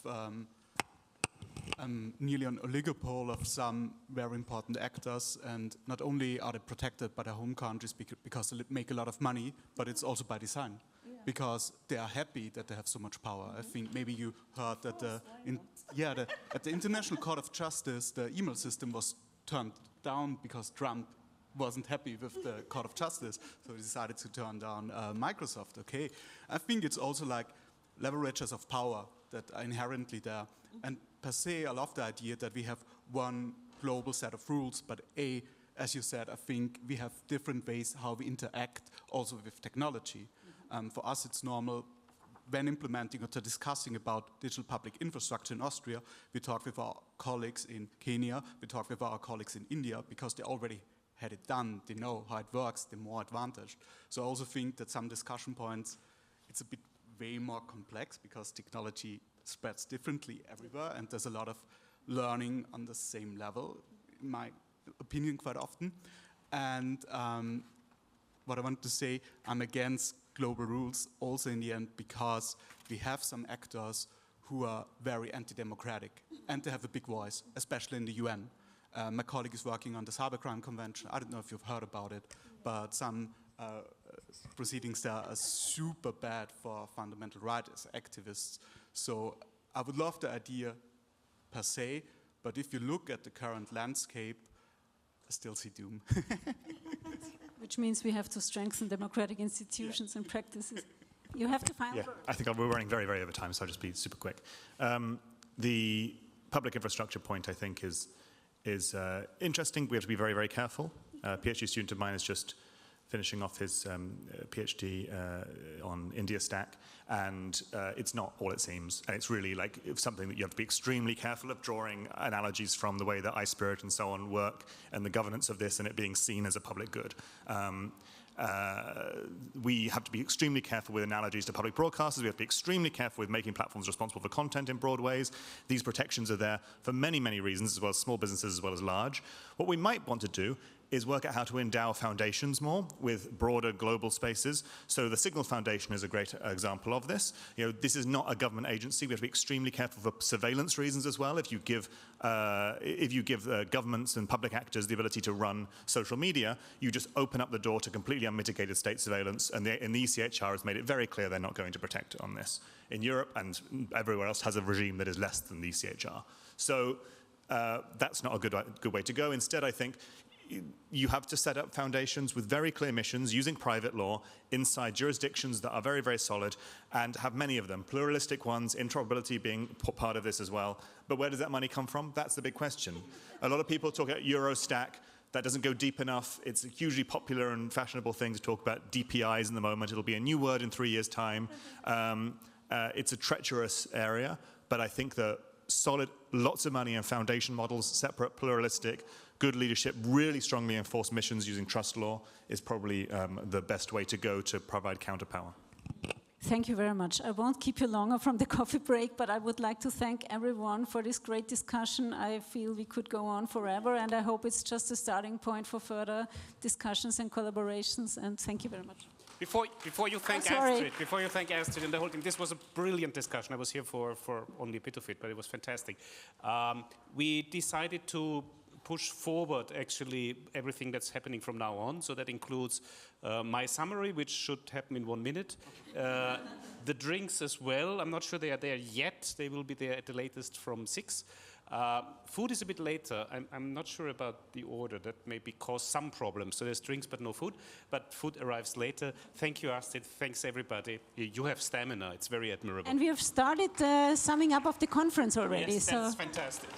nearly an oligopoly of some very important actors, and not only are they protected by their home countries because they make a lot of money, but it's also by design, because they are happy that they have so much power. I think maybe you heard that at the International Court of Justice, the email system was turned down because Trump wasn't happy with the Court of Justice, so he decided to turn down Microsoft. Okay, I think it's also like leverages of power that are inherently there. And per se, I love the idea that we have one global set of rules, but as you said, I think we have different ways how we interact also with technology. For us, it's normal when implementing or discussing about digital public infrastructure in Austria, we talk with our colleagues in Kenya, we talk with our colleagues in India, because they already had it done, they know how it works, they're more advantaged. So I also think that some discussion points, it's a bit way more complex because technology spreads differently everywhere, and there's a lot of learning on the same level, in my opinion, quite often. And what I want to say, I'm against global rules also in the end, because we have some actors who are very anti-democratic, and they have a big voice, especially in the UN. My colleague is working on the Cybercrime Convention. I don't know if you've heard about it, but some proceedings there are super bad for fundamental rights activists. So I would love the idea per se, but if you look at the current landscape, I still see doom. Which means we have to strengthen democratic institutions and practices. You have to find. Yeah, I think we're running very, very over time, so I'll just be super quick. The public infrastructure point, I think, is interesting. We have to be very, very careful. A PhD student of mine is just finishing off his PhD on India Stack, and it's not all it seems. And it's really like something that you have to be extremely careful of, drawing analogies from the way that iSpirit and so on work, and the governance of this, and it being seen as a public good. We have to be extremely careful with analogies to public broadcasters. We have to be extremely careful with making platforms responsible for content in broad ways. These protections are there for many, many reasons, as well as small businesses as well as large. What we might want to do is work out how to endow foundations more with broader global spaces. So the Signal Foundation is a great example of this. You know, this is not a government agency. We have to be extremely careful for surveillance reasons as well. If you give governments and public actors the ability to run social media, you just open up the door to completely unmitigated state surveillance, and the ECHR has made it very clear they're not going to protect on this. In Europe and everywhere else has a regime that is less than the ECHR. So that's not a good way to go. Instead, I think you have to set up foundations with very clear missions using private law inside jurisdictions that are very, very solid, and have many of them, pluralistic ones, interoperability being part of this as well. But where does that money come from? That's the big question. A lot of people talk about Eurostack. That doesn't go deep enough. It's a hugely popular and fashionable thing to talk about DPIs in the moment. It'll be a new word in 3 years' time. It's a treacherous area, but I think that solid, lots of money and foundation models, separate, pluralistic, good leadership, really strongly enforce missions using trust law is probably the best way to go to provide counterpower. Thank you very much. I won't keep you longer from the coffee break, but I would like to thank everyone for this great discussion. I feel we could go on forever, and I hope it's just a starting point for further discussions and collaborations, and thank you very much. Before you thank Astrid and the whole team, this was a brilliant discussion. I was here for only a bit of it, but it was fantastic. We decided to push forward actually everything that's happening from now on. So that includes my summary, which should happen in 1 minute. The drinks as well. I'm not sure they are there yet. They will be there at the latest from 6. Food is a bit later. I'm not sure about the order. That maybe cause some problems. So there's drinks but no food. But food arrives later. Thank you, Astrid. Thanks, everybody. You have stamina. It's very admirable. And we have started the summing up of the conference already. Yes, that's fantastic.